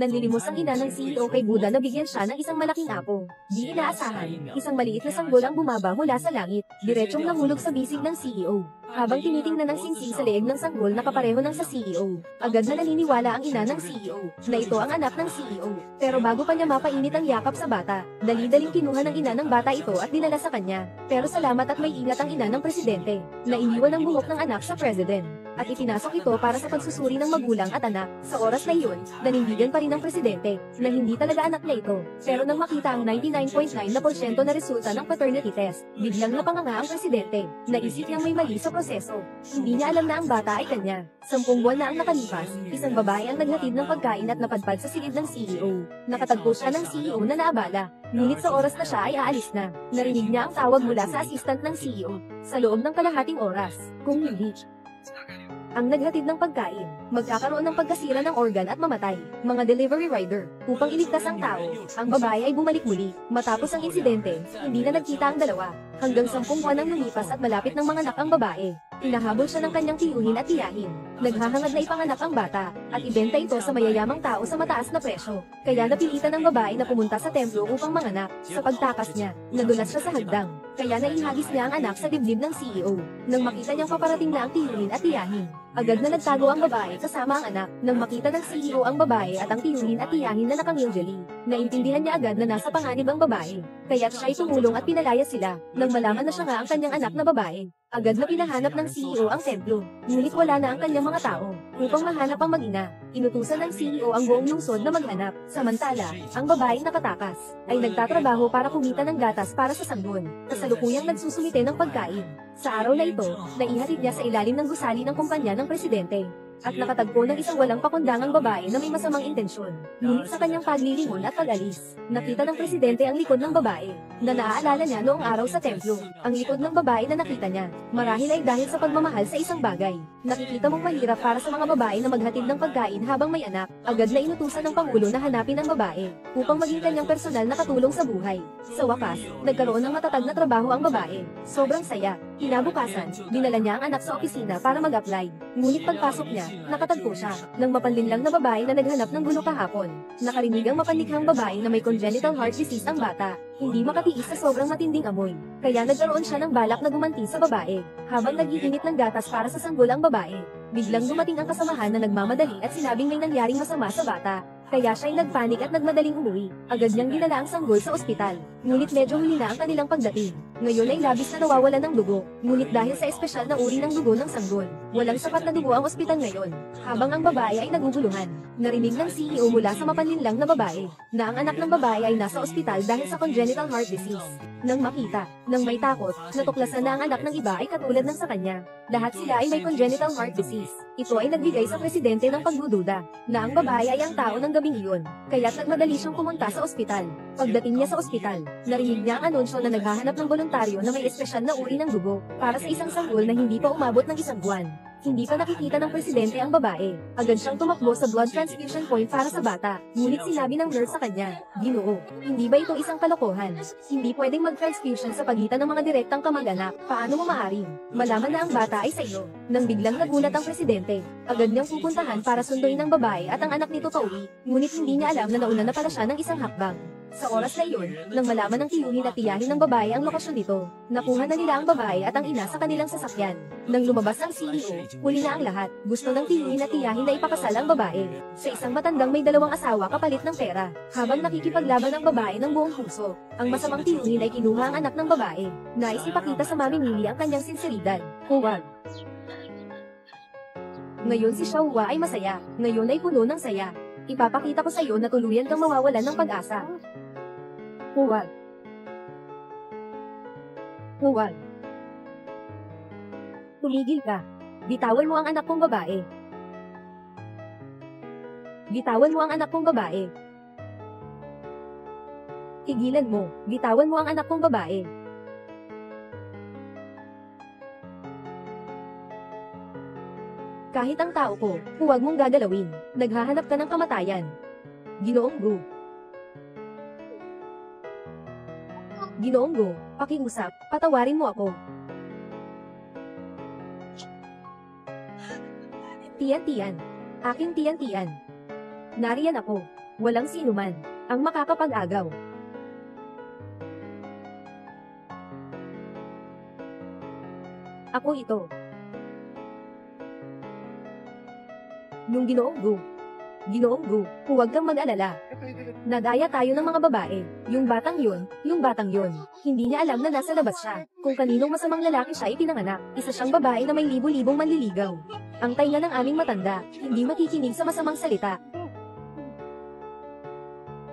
Nanlilimos ang ina ng CEO kay Buddha na bigyan siya ng isang malaking apo. Di inaasahan, isang maliit na sanggol ang bumaba mula sa langit, diretsong nahulog sa bisig ng CEO. Habang tinitingnan ng singsing sa leeg ng sanggol na kapareho ng sa CEO, agad na naniniwala ang ina ng CEO, na ito ang anak ng CEO. Pero bago pa niya mapainit ang yakap sa bata, dali-daling kinuha ng ina ng bata ito at dinala sa kanya. Pero salamat at may ingat ang ina ng presidente, na iniwan ang buhok ng anak sa president, at ipinasok ito para sa pagsusuri ng magulang at anak. Sa oras na iyon, nanindigan pa rin ng presidente, na hindi talaga anak niya ito. Pero nang makita ang 99.9% na resulta ng paternity test, biglang napanganga ang presidente. Naisip niyang may mali sa proseso. Hindi niya alam na ang bata ay kanya. 10 buwan na ang nakalipas, isang babae ang naghatid ng pagkain at napadpad sa silid ng CEO. Nakatagpo siya ng CEO na naabala. Ngunit sa oras na siya ay aalis na, narinig niya ang tawag mula sa assistant ng CEO. Sa loob ng kalahating oras, kung hindi ang naghatid ng pagkain, magkakaroon ng pagkasira ng organ at mamatay, mga delivery rider, upang iligtas ang tao. Ang babae ay bumalik muli. Matapos ang insidente, hindi na nagkita ang dalawa. Hanggang 10 buwan ang lumipas at malapit ng mga anak ang babae. Inahabol siya ng kanyang tiyuhin at tiyahin. Naghahangad na ipanganak ang bata, at ibenta ito sa mayayamang tao sa mataas na presyo. Kaya napilitan ng babae na pumunta sa templo upang manganak. Sa pagtakas niya, nadulas siya sa hagdang. Kaya naihagis niya ang anak sa dibdib ng CEO. Nang makita niyang paparating na ang tiyuhin at tiyahin, agad na nagtago ang babae kasama ang anak. Nang makita ng CEO ang babae at ang tiyuhin at tiyahin na nakangildyali, naintindihan niya agad na nasa panganib ang babae. Kaya't siya'y tumulong at pinalaya sila. Nang malaman na siya nga ang kanyang anak na babae, agad na pinahanap ng CEO ang templo. Ngunit wala na ang kanyang mga tao. Upang mahanap ang mag-ina, inutusan ng CEO ang buong lungsod na maghanap. Samantala, ang babaeng nakatakas ay nagtatrabaho para kumita ng gatas para sa sanggol. Kasalukuyang nagsusumite ng pagkain. Sa araw na ito, naihatid niya sa ilalim ng gusali ng kumpanya ng presidente. At nakatagpo ng isang walang pakundangang babae na may masamang intensyon. Ngunit sa kanyang paglilingon at pag-alis, nakita ng presidente ang likod ng babae, na naaalala niya noong araw sa templo. Ang likod ng babae na nakita niya, marahil ay dahil sa pagmamahal sa isang bagay. Nakikita mong mahirap para sa mga babae na maghatid ng pagkain habang may anak. Agad na inutusan ng Pangulo na hanapin ang babae, upang maging kanyang personal na katulong sa buhay. Sa wakas, nagkaroon ng matatag na trabaho ang babae. Sobrang saya. Kinabukasan, dinala niya ang anak sa opisina para mag-apply. Ngunit pagpasok niya, nakatagpo siya ng mapanlinlang na babae na naghanap ng gulo kahapon. Nakarinig ang mapanlikhang babae na may congenital heart disease ang bata. Hindi makatiis sa sobrang matinding amoy, kaya nagkaroon siya ng balak na gumanti sa babae. Habang nag-iinit ng gatas para sa sanggol ang babae, biglang dumating ang kasamahan na nagmamadali at sinabing may nangyaring masama sa bata. Kaya siya'y nagpanik at nagmadaling umuwi. Agad niyang dinala ang sanggol sa ospital. Ngunit medyo huli na ang kanilang pagdating. Ngayon ay labis na nawawalan ng dugo. Ngunit dahil sa espesyal na uri ng dugo ng sanggol, walang sapat na dugo ang ospital ngayon. Habang ang babae ay naguguluhan, narinig ng CEO mula sa mapanlinlang na babae, na ang anak ng babae ay nasa ospital dahil sa congenital heart disease. Nang makita, nang may takot, natuklasan na ang anak ng iba ay katulad ng sa kanya. Lahat sila ay may congenital heart disease. Ito ay nagbigay sa presidente ng pagdududa, na ang babae ay ang tao ng gabing iyon, kaya't nagmadali siyang pumunta sa ospital. Pagdating niya sa ospital, narinig niya ang anunsyo na naghahanap ng voluntaryo na may espesyal na uri ng dugo, para sa isang sanggol na hindi pa umabot ng 1 buwan. Hindi pa nakikita ng presidente ang babae. Agad siyang tumakbo sa blood transfusion point para sa bata. Ngunit sinabi ng nurse sa kanya, "Ginoo, hindi ba ito isang kalokohan? Hindi pwedeng mag-transfusion sa pagitan ng mga direktang kamag-anak. Paano mo maaring malaman na ang bata ay sa iyo?" Nang biglang nagulat ang presidente, agad niyang pupuntahan para sunduin ang babae at ang anak nito pauwi. Ngunit hindi niya alam na nauna na pala siya ng isang hakbang. Sa oras na iyon, nang malaman ng tiyuhin at tiyahin ng babae ang lokasyon nito, nakuha na nila ang babae at ang ina sa kanilang sasakyan. Nang lumabas ang CEO, huli na ang lahat. Gusto ng tiyuhin at tiyahin na ipakasal ang babae sa isang matandang may 2 asawa kapalit ng pera. Habang nakikipaglaban ang babae ng buong puso, ang masamang tiyuhin ay kinuha ang anak ng babae. Nais ipakita sa Mami Mili ang kanyang sinseridad. Huwag. Ngayon si Xiaohua ay masaya. Ngayon ay puno ng saya. Ipapakita ko sa iyo na tuluyan kang mawawalan ng pag-asa. Huwag. Huwag. Tumigil ka. Bitawan mo ang anak kong babae. Bitawan mo ang anak kong babae. Tigilan mo. Bitawan mo ang anak kong babae. Kahit ang tao ko, huwag mong gagalawin. Naghahanap ka ng kamatayan. Ginoong Gu. Ginoong Gu, pakiusap, patawarin mo ako. Tiyan-tiyan. Aking tiyan-tiyan. Nariyan ako. Walang sinuman ang makakapag-agaw. Ako ito. Yung Ginoong Gu. Ginoong Gu, huwag kang mag-alala. Nadaya tayo ng mga babae. Yung batang yun. Hindi niya alam na nasa labas siya. Kung kaninong masamang lalaki siya ipinanganak. Isa siyang babae na may libo-libong manliligaw. Ang tainga ng aming matanda, hindi makikinig sa masamang salita.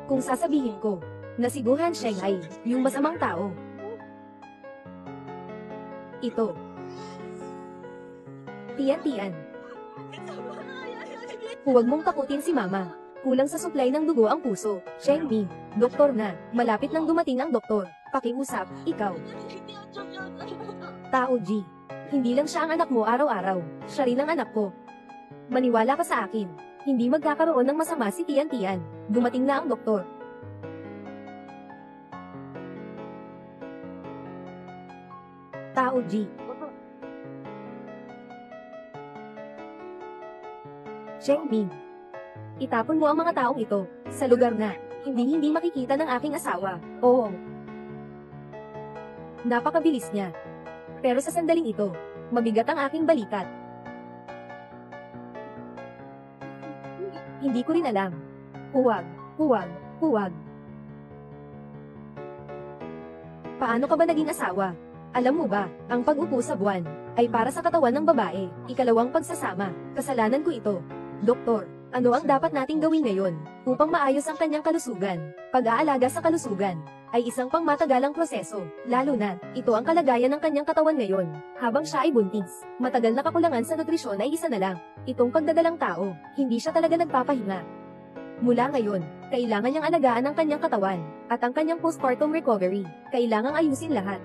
Kung sasabihin ko, na si Guhan Shanghai, yung masamang tao. Ito. Tiyan-tiyan. Huwag mong takutin si Mama. Kulang sa supply ng dugo ang puso. Sheng Mi, doktor na. Malapit nang dumating ang doktor. Pakiusap, ikaw. Tao G. Hindi lang siya ang anak mo araw-araw. Siya rin ang anak ko. Maniwala ka sa akin. Hindi magkakaroon ng masama si Tiyan-tiyan. Dumating na ang doktor. Tao G. Sheng Mi. Itapon mo ang mga taong ito, sa lugar na, hindi makikita ng aking asawa. Oo. Napakabilis niya. Pero sa sandaling ito, mabigat ang aking balikat. Hindi ko rin alam. Huwag. Paano ka ba naging asawa? Alam mo ba, ang pag-upo sa buwan, ay para sa katawan ng babae, ikalawang pagsasama, kasalanan ko ito. Doktor, ano ang dapat nating gawin ngayon, upang maayos ang kanyang kalusugan? Pag-aalaga sa kalusugan, ay isang pangmatagalang proseso, lalo na, ito ang kalagayan ng kanyang katawan ngayon, habang siya ay buntis. Matagal na kakulangan sa nutrisyon ay isa na lang, itong pagdadalang tao, hindi siya talaga nagpapahinga. Mula ngayon, kailangan niyang alagaan ang kanyang katawan, at ang kanyang postpartum recovery, kailangang ayusin lahat,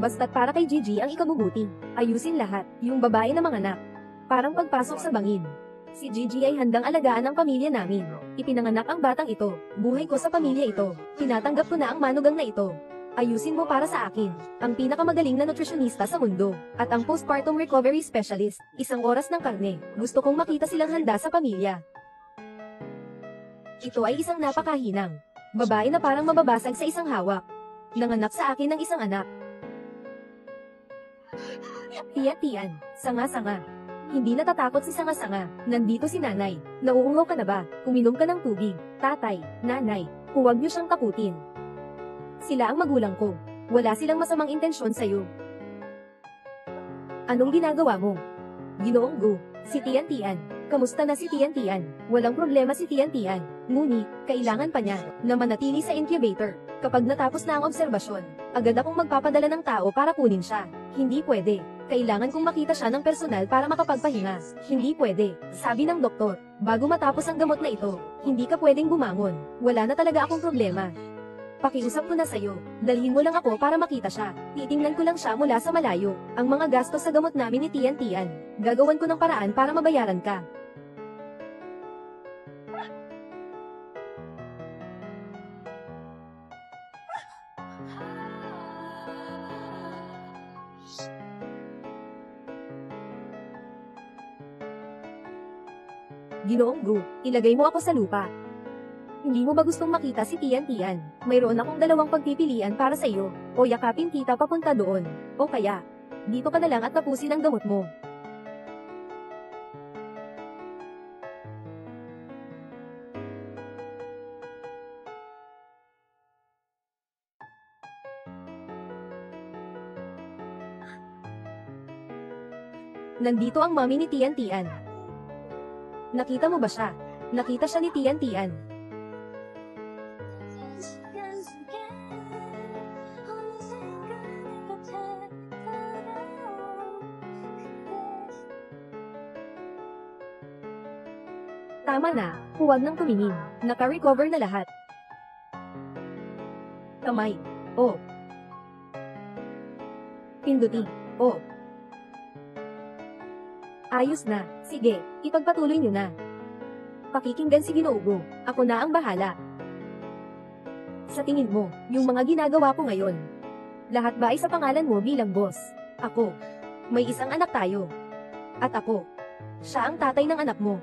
Basta't para kay Gigi ang ikabubuti, ayusin lahat, yung babae na manganak. Parang pagpasok sa bangin. Si Gigi ay handang alagaan ang pamilya namin. Ipinanganak ang batang ito, buhay ko sa pamilya ito, tinatanggap ko na ang manugang na ito. Ayusin mo para sa akin, ang pinakamagaling na nutritionista sa mundo, at ang postpartum recovery specialist, 1 oras ng karne, gusto kong makita silang handa sa pamilya. Ito ay isang napakahinang babae na parang mababasag sa isang hawak. Nanganak sa akin ng isang anak. Tiyan-tiyan, sanga-sanga. Hindi natatakot si sanga-sanga, nandito si nanay. Nauungaw ka na ba? Uminom ka ng tubig. Tatay, nanay, huwag niyo siyang takutin. Sila ang magulang ko. Wala silang masamang intensyon sa'yo. Anong ginagawa mo? Ginoong Gu, si Tiyan-tiyan. Kamusta na si Tiyan-tiyan? Walang problema si Tiyan-tiyan. Ngunit, kailangan pa niya na manatili sa incubator. Kapag natapos na ang obserbasyon, agad akong magpapadala ng tao para kunin siya. Hindi pwede. Kailangan kong makita siya ng personal para makapagpahinga. Hindi pwede, sabi ng doktor. Bago matapos ang gamot na ito, hindi ka pwedeng bumangon. Wala na talaga akong problema. Pakiusap ko na sa'yo, dalhin mo lang ako para makita siya. Titingnan ko lang siya mula sa malayo. Ang mga gastos sa gamot namin ni Tiyan-tiyan, gagawan ko ng paraan para mabayaran ka. Ginoong Gu, ilagay mo ako sa lupa. Hindi mo ba gustong makita si Tiyan-tiyan? Mayroon akong 2 pagpipilian para sa iyo. O yakapin kita papunta doon. O kaya, dito ka na lang at tapusin ang gamot mo. Nandito ang mami ni Tiyan-tiyan. Nakita mo ba siya? Nakita siya ni Tiyan-tiyan. Tama na, huwag nang tumingin. Naka-recover na lahat. Kamay. O. Pindutin. O. Ayos na. Sige, ipagpatuloy niyo na. Pakikinggan si Ginoo Gu. Ako na ang bahala. Sa tingin mo, yung mga ginagawa ko ngayon, lahat ba ay sa pangalan mo bilang boss? Ako. May isang anak tayo. At ako. Siya ang tatay ng anak mo.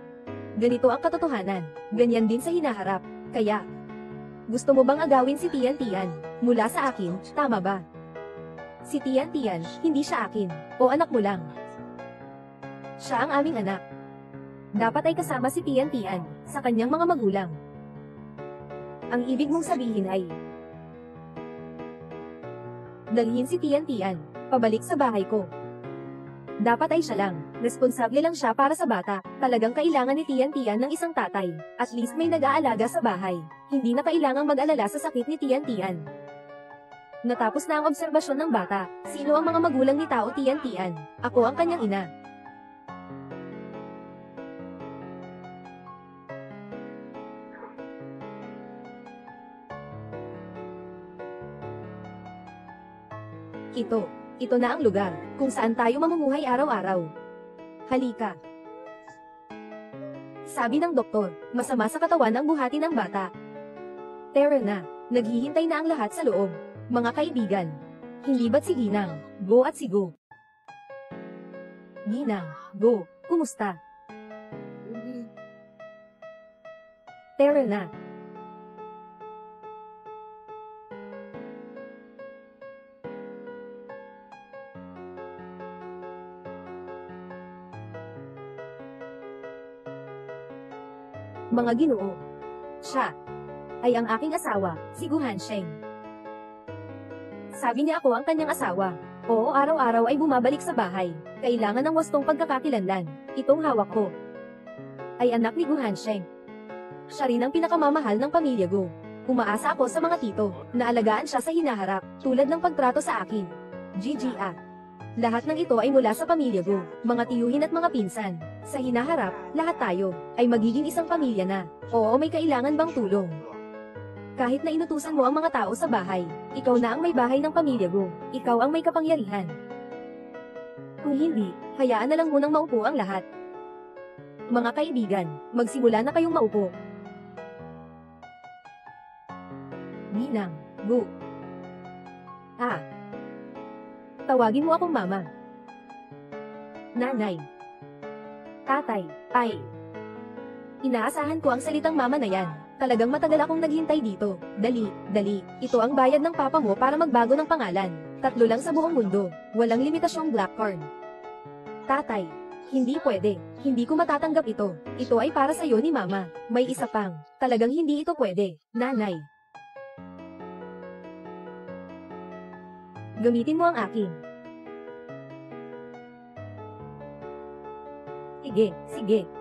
Ganito ang katotohanan. Ganyan din sa hinaharap. Kaya, gusto mo bang agawin si Tian Tian? Mula sa akin, tama ba? Si Tian Tian, hindi siya akin. O anak mo lang. Siya ang aming anak. Dapat ay kasama si Tian Tian sa kanyang mga magulang. Ang ibig mong sabihin ay dalhin si Tian Tian pabalik sa bahay ko. Dapat ay siya lang. Responsable lang siya para sa bata. Talagang kailangan ni Tian Tian ng isang tatay. At least may nag-aalaga sa bahay. Hindi na kailangang mag-alala sa sakit ni Tian Tian. Natapos na ang obserbasyon ng bata. Sino ang mga magulang ni Tao Tian Tian? Ako ang kanyang ina. Ito na ang lugar kung saan tayo mamumuhay araw-araw. Halika. Sabi ng doktor, masama sa katawan ang buhati ng bata. Tara na, naghihintay na ang lahat sa loob. Mga kaibigan, hindi ba't si Ginang, Go at si Go? Ginang, Go, kumusta? Tara na. Mga ginoo. Siya ay ang aking asawa, si Gu Hansheng. Sabi niya ako ang kanyang asawa. Oo, araw-araw ay bumabalik sa bahay. Kailangan ng wastong pagkakakilanlan. Itong hawak ko ay anak ni Gu Hansheng. Siya rin ang pinakamamahal ng pamilya Gu. Umaasa ako sa mga tito na alagaan siya sa hinaharap, tulad ng pagtrato sa akin. GGA. Lahat ng ito ay mula sa pamilya Gu, mga tiyuhin at mga pinsan. Sa hinaharap, lahat tayo ay magiging isang pamilya na. Oo, may kailangan bang tulong? Kahit na inutusan mo ang mga tao sa bahay, ikaw na ang may bahay ng pamilya Gu. Ikaw ang may kapangyarihan. Kung hindi, hayaan na lang munang maupo ang lahat. Mga kaibigan, magsimula na kayong maupo. Ginang, Gu. Tawagin mo akong mama. Nanay. Tatay. Ay. Inaasahan ko ang salitang mama na yan. Talagang matagal akong naghintay dito. Dali. Ito ang bayad ng papa mo para magbago ng pangalan. 3 lang sa buong mundo. Walang limitasyong Blackcorn. Tatay. Hindi pwede. Hindi ko matatanggap ito. Ito ay para sa'yo ni mama. May isa pang. Talagang hindi ito pwede. Nanay. Gamitin mo ang akin.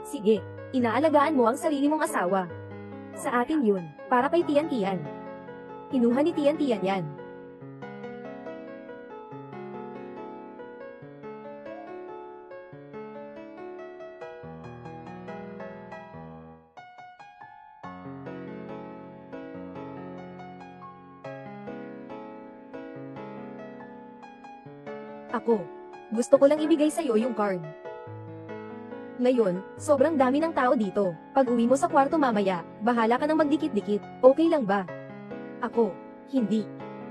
Sige. Inaalagaan mo ang sarili mong asawa. Sa atin yun, para kay Tian Tian. Kinuha ni Tian Tian yan. Ako. Gusto ko lang ibigay sa'yo yung card. Ngayon, sobrang dami ng tao dito. Pag uwi mo sa kwarto mamaya, bahala ka nang magdikit-dikit. Okay lang ba? Ako. Hindi.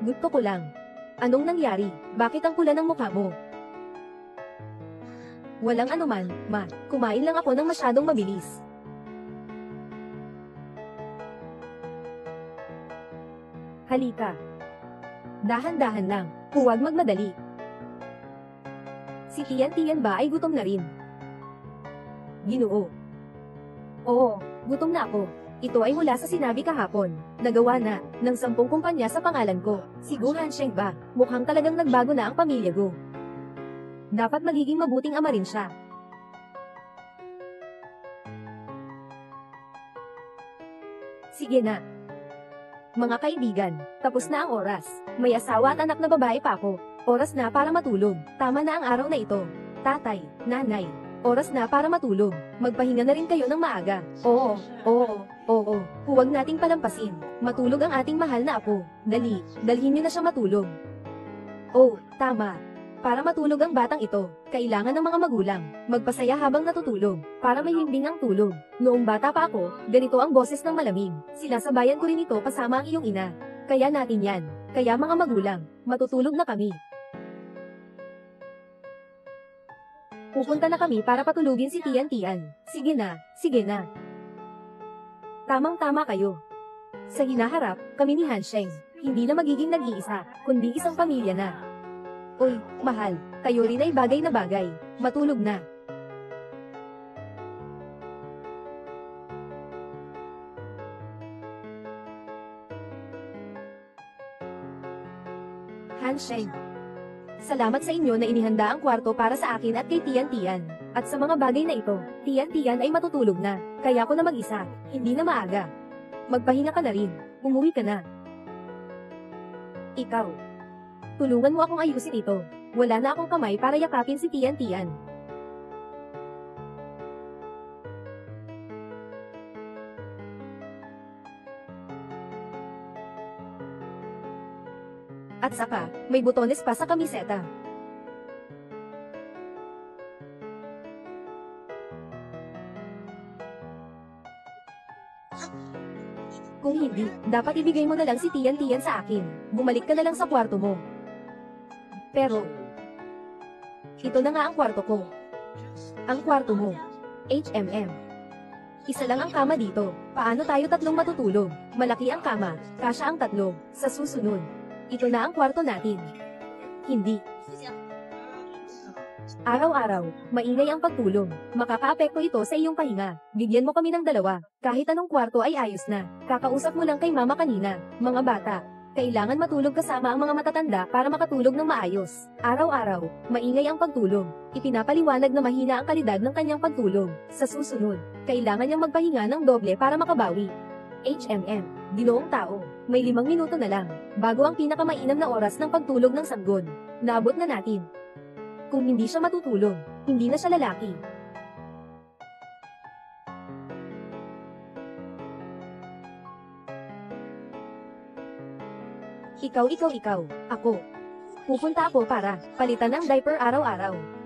Gusto ko lang. Anong nangyari? Bakit ang pula ng mukha mo? Walang anuman, ma. Kumain lang ako ng masyadong mabilis. Halika. Dahan-dahan lang. Huwag magmadali. Si Tian Tian ba ay gutom na rin? Ginoo. Oo, gutom na ako. Ito ay mula sa sinabi kahapon. Nagawa na, ng 10 kumpanya sa pangalan ko. Si Gu Hansheng ba? Mukhang talagang nagbago na ang pamilya Gu. Dapat magiging mabuting ama rin siya. Sige na. Mga kaibigan, tapos na ang oras. May asawa at anak na babae pa ako. Oras na para matulog. Tama na ang araw na ito. Tatay, nanay, oras na para matulog. Magpahinga na rin kayo ng maaga. Oo. Huwag nating palampasin. Matulog ang ating mahal na apo. Dali, dalhin niyo na siya matulog. Oh, tama. Para matulog ang batang ito, kailangan ng mga magulang magpasaya habang natutulog, para mahimbing ang tulog. Noong bata pa ako, ganito ang boses ng malamig. Sinasabayan ko rin ito kasama ang iyong ina. Kaya natin yan. Kaya mga magulang, matutulog na kami. Pupunta na kami para patulugin si Tian-Tian. Sige na, sige na. Tamang-tama kayo. Sa hinaharap, kami ni Hansheng, hindi na magiging nag-iisa, kundi isang pamilya na. Uy, mahal, kayo rin ay bagay na bagay. Matulog na. Hansheng. Salamat sa inyo na inihanda ang kwarto para sa akin at kay Tian-Tian. At sa mga bagay na ito, Tian-Tian ay matutulog na. Kaya ko na mag-isa, hindi na maaga. Magpahinga ka na rin, umuwi ka na. Ikaw. Tulungan mo akong ayusin ito. Wala na akong kamay para yakapin si Tian-Tian. At saka, may butones pa sa kamiseta. Kung hindi, dapat ibigay mo na lang si Tian-Tian sa akin. Bumalik ka na lang sa kwarto mo. Pero, ito na nga ang kwarto ko. Ang kwarto mo. HMM. Isa lang ang kama dito. Paano tayo tatlong matutulog? Malaki ang kama, kasya ang tatlo. Sa susunod, ito na ang kwarto natin. Hindi. Araw-araw, maingay ang pagtulog. Makakaapekto ito sa iyong pahinga. Bigyan mo kami ng dalawa. Kahit anong kwarto ay ayos na. Kakausap mo lang kay mama kanina. Mga bata, kailangan matulog kasama ang mga matatanda para makatulog ng maayos. Araw-araw, maingay ang pagtulog. Ipinapaliwanag na mahina ang kalidad ng kanyang pagtulog. Sa susunod, kailangan niyang magpahinga ng doble para makabawi. HMM, ginoong tao, may 5 minuto na lang, bago ang pinakamainam na oras ng pagtulog ng sanggol. Naabot na natin. Kung hindi siya matutulog, hindi na siya lalaki. Ikaw, ako. Pupunta ako para palitan ng diaper araw-araw.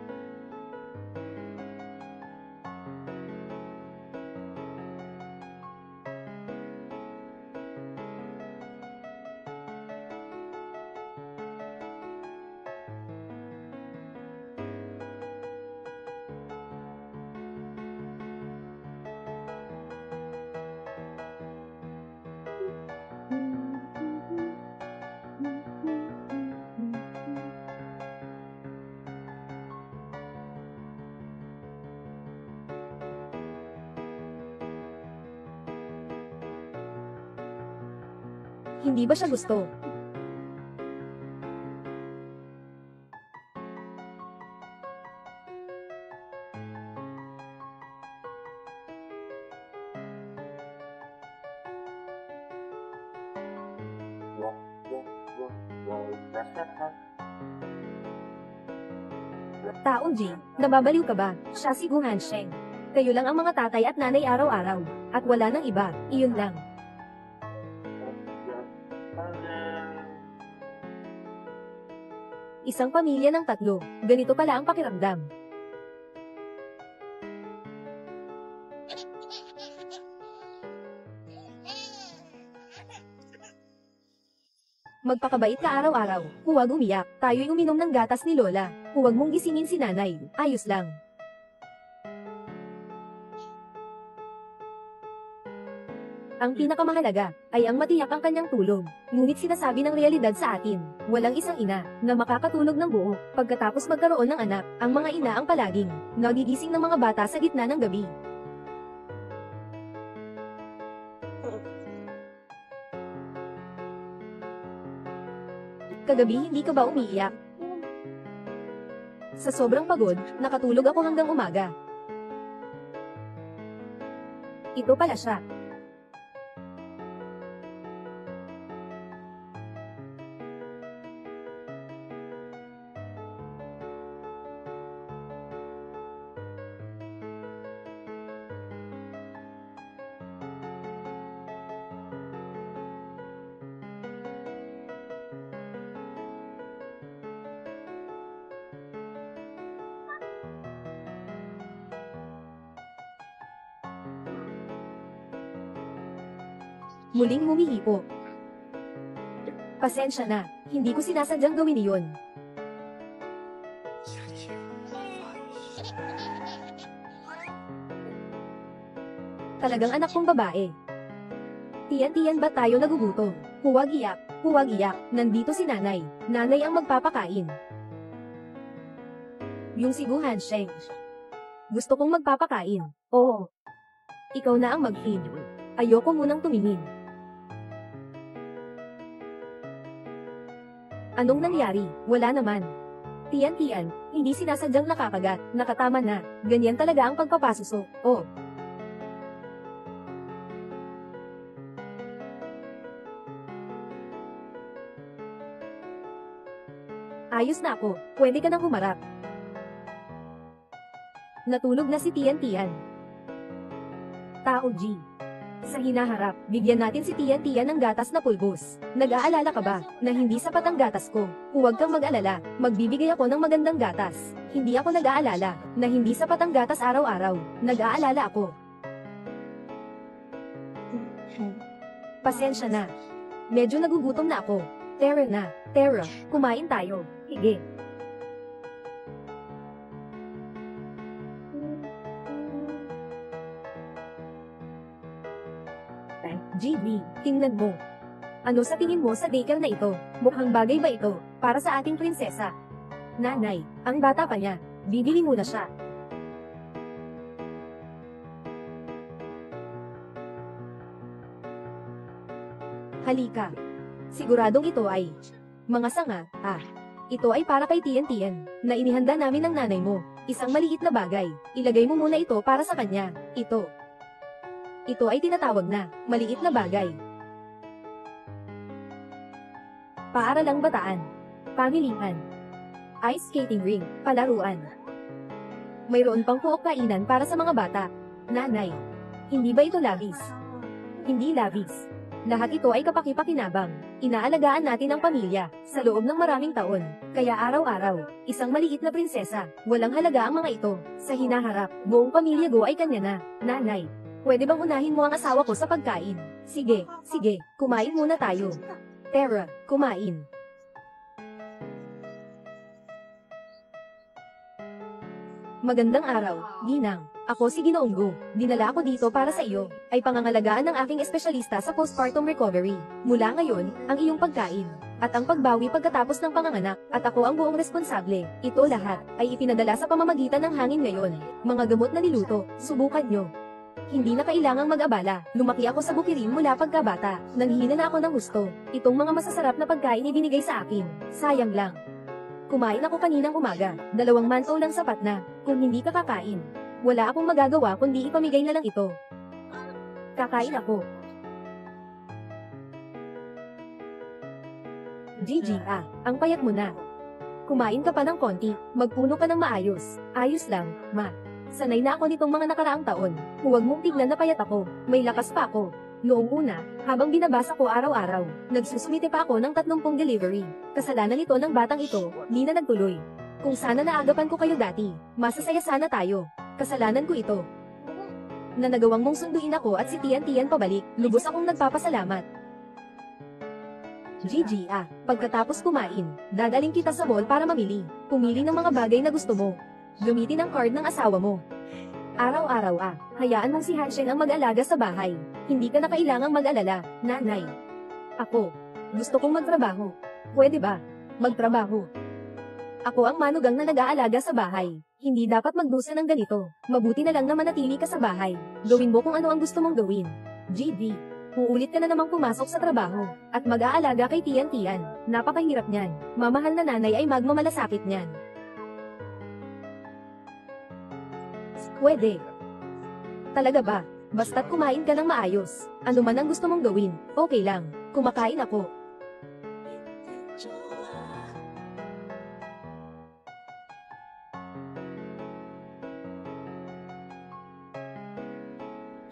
Hindi ba siya gusto? Taong G, nababaliw ka ba? Siya si Gu Hansheng. Kayo lang ang mga tatay at nanay araw-araw. At wala nang iba, iyon lang. Isang pamilya ng 3, ganito pala ang pakiramdam. Magpakabait ka araw-araw, huwag umiyak, tayo'y uminom ng gatas ni Lola, huwag mong gisingin si nanay, ayos lang. Ang pinakamahalaga ay ang matiyak ang kanyang tulog. Ngunit sinasabi ng realidad sa atin, walang isang ina na makakatulog ng buo pagkatapos magkaroon ng anak. Ang mga ina ang palaging nagigising ng mga bata sa gitna ng gabi. Kagabi hindi ka ba umiiyak? Sa sobrang pagod, nakatulog ako hanggang umaga. Ito pala siya. Muling humihipo. Pasensya na, hindi ko sinasadyang gawin iyon. Talagang anak kong babae. Tiyan-tiyan ba tayo nagugutom? Huwag iyak, huwag iyak. Nandito si nanay. Nanay ang magpapakain. Yung si Gu Hansheng. Gusto kong magpapakain. Oo. Ikaw na ang mag-feed. Ayoko munang tumingin. Anong nangyari? Wala naman. Tiyan-tiyan, hindi sinasadyang nakakagat. Nakatama na. Ganyan talaga ang pagpapasuso. Oh. Ayos na ako. Pwede ka nang humarap. Natulog na si Tiyan-tiyan. Tao G. Sa hinaharap, bigyan natin si Tiyan-tiyan ng gatas na pulbos. Nag-aalala ka ba, na hindi sapat ang gatas ko? Huwag kang mag-alala, magbibigay ako ng magandang gatas. Hindi ako nag-aalala, na hindi sapat ang gatas araw-araw. Nag-aalala ako. Pasensya na. Medyo nagugutom na ako. Tara, kumain tayo. Sige. GB, tingnan mo. Ano sa tingin mo sa daycare na ito? Mukhang bagay ba ito, para sa ating prinsesa? Nanay, ang bata pa niya. Bibili muna siya. Halika. Siguradong ito ay mga sanga. Ito ay para kay Tiyan-tiyan, na inihanda namin ng nanay mo. Isang maliit na bagay. Ilagay mo muna ito para sa kanya. Ito ay tinatawag na maliit na bagay. Paaralang bataan. Pamilihan. Ice skating ring. Palaruan. Mayroon pang puok kainan para sa mga bata. Nanay. Hindi ba ito labis? Hindi labis. Lahat ito ay kapaki-pakinabang. Inaalagaan natin ang pamilya, sa loob ng maraming taon. Kaya araw-araw, isang maliit na prinsesa. Walang halaga ang mga ito. Sa hinaharap, buong pamilya ko ay kanya na. Nanay. Pwede bang unahin mo ang asawa ko sa pagkain? Sige, kumain muna tayo. Tara, kumain. Magandang araw, Ginang. Ako si Ginoong Gu. Dinala ako dito para sa iyo, ay pangangalagaan ng aking espesyalista sa postpartum recovery. Mula ngayon, ang iyong pagkain, at ang pagbawi pagkatapos ng panganganak, at ako ang buong responsable. Ito lahat, ay ipinadala sa pamamagitan ng hangin ngayon. Mga gamot na niluto, subukan nyo. Hindi na kailangang mag-abala. Lumaki ako sa bukirin mula pagkabata. Nanghihina na ako ng gusto. Itong mga masasarap na pagkain ibinigay sa akin. Sayang lang. Kumain ako kaninang umaga. 2 manto lang sapat na. Kung hindi ka kakain, wala akong magagawa kundi ipamigay na lang ito. Kakain ako. Gigi, ang payat mo na. Kumain ka pa ng konti. Magpuno ka ng maayos. Ayos lang, ma. Sanay na ako nitong mga nakaraang taon. Huwag mong tignan na payat ako. May lakas pa ako. Noong una, habang binabasa ko araw-araw, nagsusumite pa ako ng 30 delivery. Kasalanan ito ng batang ito, di na nagtuloy. Kung sana naagapan ko kayo dati, masasaya sana tayo. Kasalanan ko ito. Na nagawang mong sunduin ako at si Tiyan-tiyan pabalik, lubos akong nagpapasalamat. Gigi, pagkatapos kumain, dadaling kita sa mall para mamili. Pumili ng mga bagay na gusto mo. Gamitin ang card ng asawa mo. Araw-araw hayaan mong si Hansheng ang mag-alaga sa bahay. Hindi ka na kailangang mag-alala, nanay. Ako, gusto kong magtrabaho. Pwede ba? Magtrabaho. Ako ang manugang na nag-aalaga sa bahay. Hindi dapat magdusa ng ganito. Mabuti na lang na manatili ka sa bahay. Gawin mo kung ano ang gusto mong gawin. GB, uulit ka na namang pumasok sa trabaho. At mag-aalaga kay Tiyan-tiyan. Napakahirap niyan. Mamahal na nanay ay magmamalasakit niyan. Pwede. Talaga ba? Basta't kumain ka ng maayos. Ano man ang gusto mong gawin, okay lang. Kumakain ako.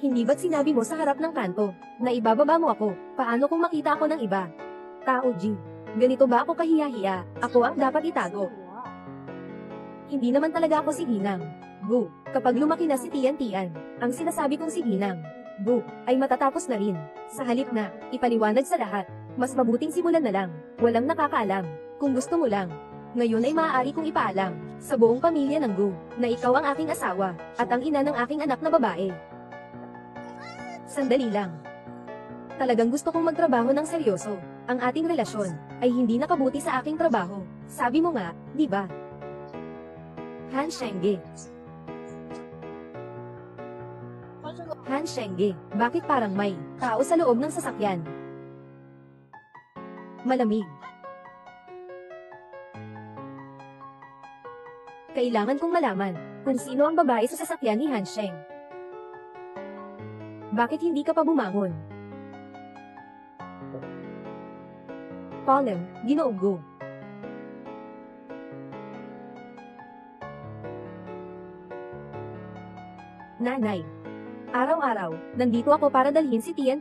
Hindi ba't sinabi mo sa harap ng kanto, na ibababa mo ako? Paano kung makita ako ng iba? Tao G. Ganito ba ako kahiya-hiya? Ako ang dapat itago. Hindi naman talaga ako si Ginang. Gu, kapag lumaki na si Tiyan-tiyan, ang sinasabi kong si Ginang, Gu, ay matatapos na rin. Sa halip na, ipaliwanag sa lahat, mas mabuting simulan na lang, walang nakakaalam. Kung gusto mo lang, ngayon ay maaari kong ipaalam, sa buong pamilya ng Gu, na ikaw ang aking asawa, at ang ina ng aking anak na babae. Sandali lang. Talagang gusto kong magtrabaho ng seryoso. Ang ating relasyon ay hindi nakabuti sa aking trabaho. Sabi mo nga, di ba? Han Shengge. Han Shengge, bakit parang may tao sa loob ng sasakyan? Malamig. Kailangan kong malaman kung sino ang babae sa sasakyan ni Han Sheng. Bakit hindi ka pa bumangon? Colin, Ginoong Gu. Nanay. Araw-araw, nandito ako para dalhin si Tian.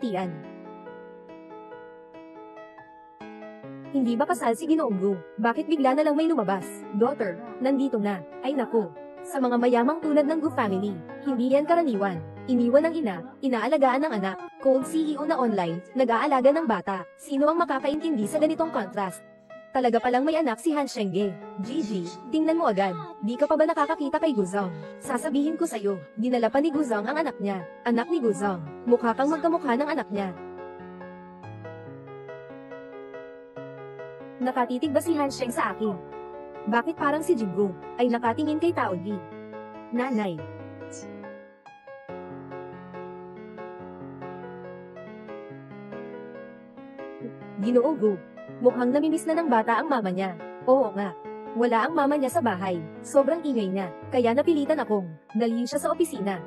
Hindi ba kasal si Ginoong Gu? Bakit bigla na lang may lumabas? Daughter, nandito na. Ay naku. Sa mga mayamang tulad ng Gu family, hindi yan karaniwan. Iniwan ng ina, inaalagaan ng anak. Cold CEO na online, nag-aalaga ng bata. Sino ang makakaintindi sa ganitong contrast? Talaga palang may anak si Han Shengge. Gigi, tingnan mo agad. Di ka pa ba nakakakita kay Guzong? Sasabihin ko sa'yo, dinala pa ni Guzong ang anak niya. Anak ni Guzong. Mukha kang magkamukha ng anak niya. Nakatitig ba si Han Sheng sa akin? Bakit parang si Jinggu ay nakatingin kay Tao Di? Nanay. Ginoo Gu. Mukhang namimiss na ng bata ang mama niya. Oo nga. Wala ang mama niya sa bahay. Sobrang ingay niya. Kaya napilitan akong dalhin siya sa opisina.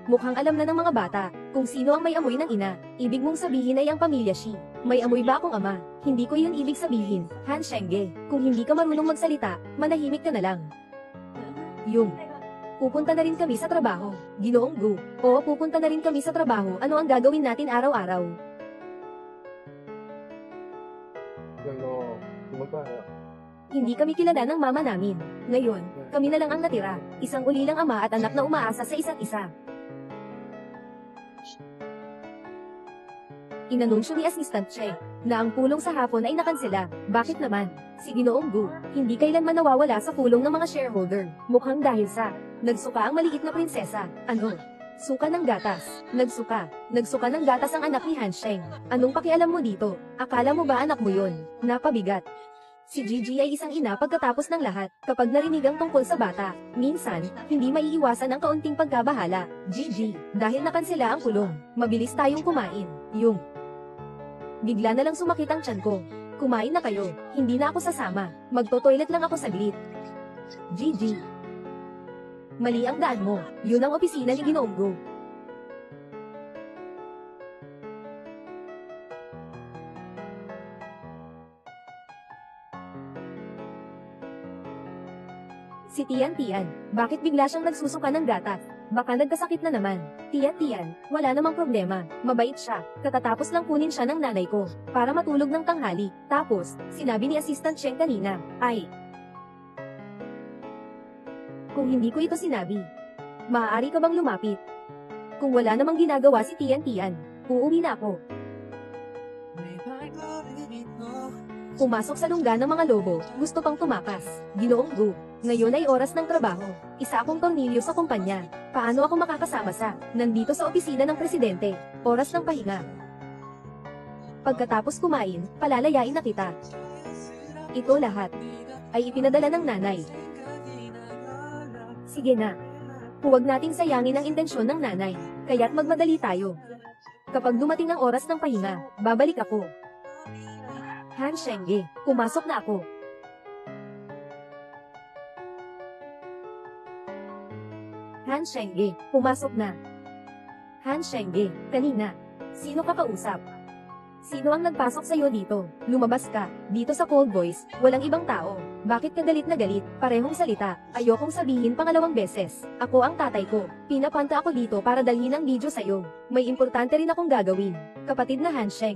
Mukhang alam na ng mga bata kung sino ang may amoy ng ina. Ibig mong sabihin ay ang pamilya Shi. May amoy ba akong ama? Hindi ko yun ibig sabihin. Han Shengge, kung hindi ka marunong magsalita, manahimik ka na lang. Yung. Pupunta na rin kami sa trabaho. Ginoong Gu. Oo, pupunta na rin kami sa trabaho. Ano ang gagawin natin araw-araw? Hindi kami kilala ng mama namin. Ngayon, kami na lang ang natira. Isang ulilang ama at anak na umaasa sa isa't isa. Inanunsyo ni Assistant Che na ang pulong sa hapon ay nakansela. Bakit naman? Si Ginoong Gu, hindi kailanman nawawala sa pulong ng mga shareholder. Mukhang dahil sa nagsuka ang maliit na prinsesa. Ano? Suka ng gatas. Nagsuka. Nagsuka ng gatas ang anak ni Han Sheng. Anong pakialam mo dito? Akala mo ba anak mo yon? Napabigat. Si Gigi ay isang ina pagkatapos ng lahat. Kapag narinig ang tungkol sa bata, minsan, hindi maiiwasan ang kaunting pagkabahala. Gigi, dahil nakansela ang pulong, mabilis tayong kumain. Yung. Bigla na lang sumakit ang tiyan ko. Kumain na kayo, hindi na ako sasama. Magto-toilet lang ako saglit. Gigi. Mali ang daan mo. Yun ang opisina ni Ginoong Gu. Si Tian, bakit bigla siyang nagsusuka ng gatas? Baka nagkasakit na naman. Tian, wala namang problema. Mabait siya. Katatapos lang kunin siya ng nanay ko para matulog ng tanghali. Tapos, sinabi ni Assistant Cheng kanina, ay, kung hindi ko ito sinabi, maaari ka bang lumapit? Kung wala namang ginagawa si Tian, uuwi na ako. Pumasok sa lungga ng mga lobo, gusto pang tumakas. Ginoong Gu, ngayon ay oras ng trabaho. Isa akong tornilyo sa kumpanya. Paano ako makakasama sa nandito sa opisina ng presidente? Oras ng pahinga. Pagkatapos kumain, palalayain na kita. Ito lahat ay ipinadala ng nanay. Sige na. Huwag nating sayangin ang intensyon ng nanay, kaya't magmadali tayo. Kapag dumating ang oras ng pahinga, babalik ako. Han Shengge, pumasok na ako. Han Shengge, pumasok na. Han Shengge, kanina. Sino ka kausap? Sino ang nagpasok sa'yo dito? Lumabas ka. Dito sa Cold Voice, walang ibang tao. Bakit ka galit na galit? Parehong salita. Ayokong sabihin pangalawang beses. Ako ang tatay ko. Pinapanta ako dito para dalhin ang video sa'yo. May importante rin akong gagawin. Kapatid na Han Sheng.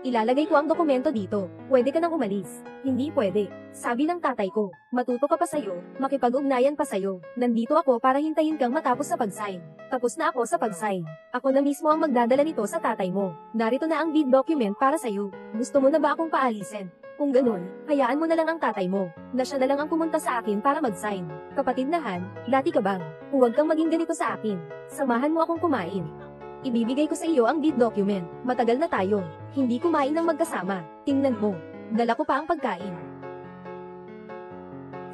Ilalagay ko ang dokumento dito. Pwede ka nang umalis. Hindi pwede. Sabi ng tatay ko, matuto ka pa sa'yo, makipag-ugnayan pa sa'yo. Nandito ako para hintayin kang matapos sa pag-sign. Tapos na ako sa pag-sign. Ako na mismo ang magdadala nito sa tatay mo. Narito na ang deed document para sa'yo. Gusto mo na ba akong paalisin? Kung ganun, hayaan mo na lang ang tatay mo, na siya na lang ang pumunta sa akin para mag-sign. Kapatid na Han, dati ka bang? Huwag kang maging ganito sa akin. Samahan mo akong kumain. Ibibigay ko sa iyo ang deed document. Matagal na tayo. Hindi kumain ng magkasama. Tingnan mo. Dala ko pa ang pagkain.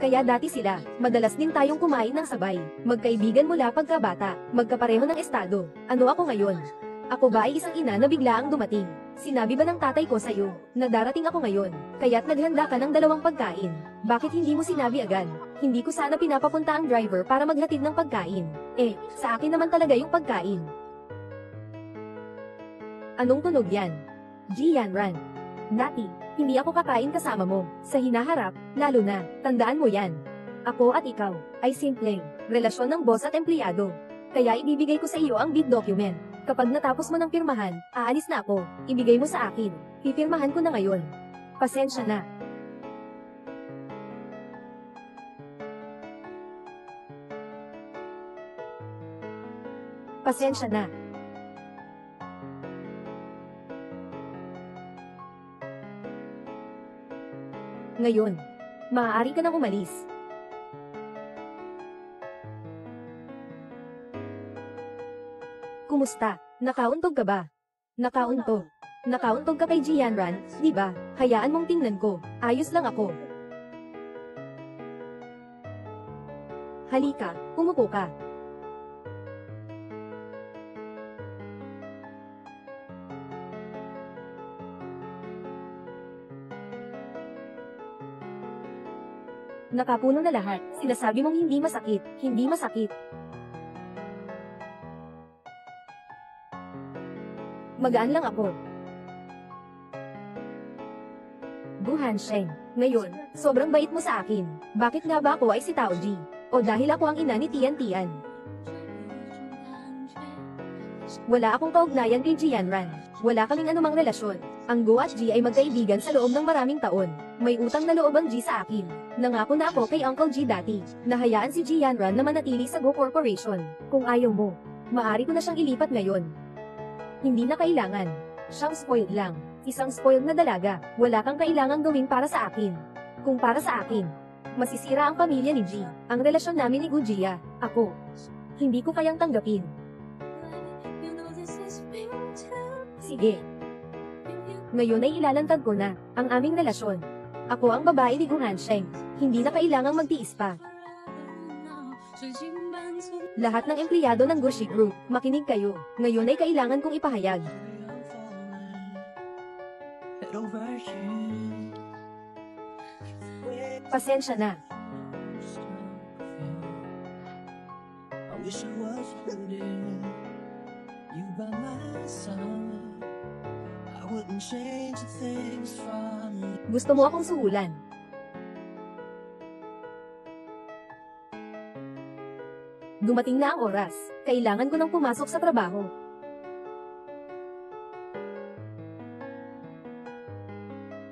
Kaya dati sila, madalas din tayong kumain ng sabay. Magkaibigan mula pagkabata, magkapareho ng estado. Ano ako ngayon? Ako ba ay isang ina na bigla ang dumating? Sinabi ba ng tatay ko sa'yo, na darating ako ngayon, kaya't naghanda ka ng 2 pagkain? Bakit hindi mo sinabi agad? Hindi ko sana pinapapunta ang driver para maghatid ng pagkain. Sa akin naman talaga yung pagkain. Anong tunog yan? Jianran. Dati, hindi ako kakain kasama mo, sa hinaharap, lalo na, tandaan mo yan. Ako at ikaw, ay simpleng, relasyon ng boss at empleyado. Kaya ibibigay ko sa iyo ang deed document. Kapag natapos mo ng pirmahan, aalis na ako, ibigay mo sa akin. Pipirmahan ko na ngayon. Pasensya na. Pasensya na. Ngayon, maaari ka nang umalis. Kumusta? Nakauntog ka ba? Nakauntog. Nakauntog ka kay Jianran, di ba? Hayaan mong tingnan ko. Ayos lang ako. Halika, umupo ka. Nakapuno na lahat. Sinasabi mong hindi masakit. Hindi masakit. Magaan lang ako. Gu Hansheng. Ngayon, sobrang bait mo sa akin. Bakit nga ba ako ay si Tao Ji? O dahil ako ang ina ni Tian Tian? Wala akong kaugnayan kay Jianran. Wala kaming anumang relasyon. Ang Gu at Ji ay magkaibigan sa loob ng maraming taon. May utang na loob ang Ji sa akin. Nangako na ako kay Uncle Ji dati. Nahayaan si Jianran na manatili sa Gu Corporation. Kung ayaw mo, maaari ko na siyang ilipat ngayon. Hindi na kailangan. Siyang spoiled lang. Isang spoiled na dalaga. Wala kang kailangang gawin para sa akin. Kung para sa akin, masisira ang pamilya ni Ji. Ang relasyon namin ni Gu Jia. Ako. Hindi ko kayang tanggapin. Sige. Ngayon ay ilalantad ko na ang aming relasyon. Ako ang babae ni Gu Hansheng. Hindi na kailangang magtiis pa. Lahat ng empleyado ng Gushi Group, makinig kayo. Ngayon ay kailangan kong ipahayag. Pasensya na. Gusto mo akong suhulan? Dumating na ang oras. Kailangan ko nang pumasok sa trabaho.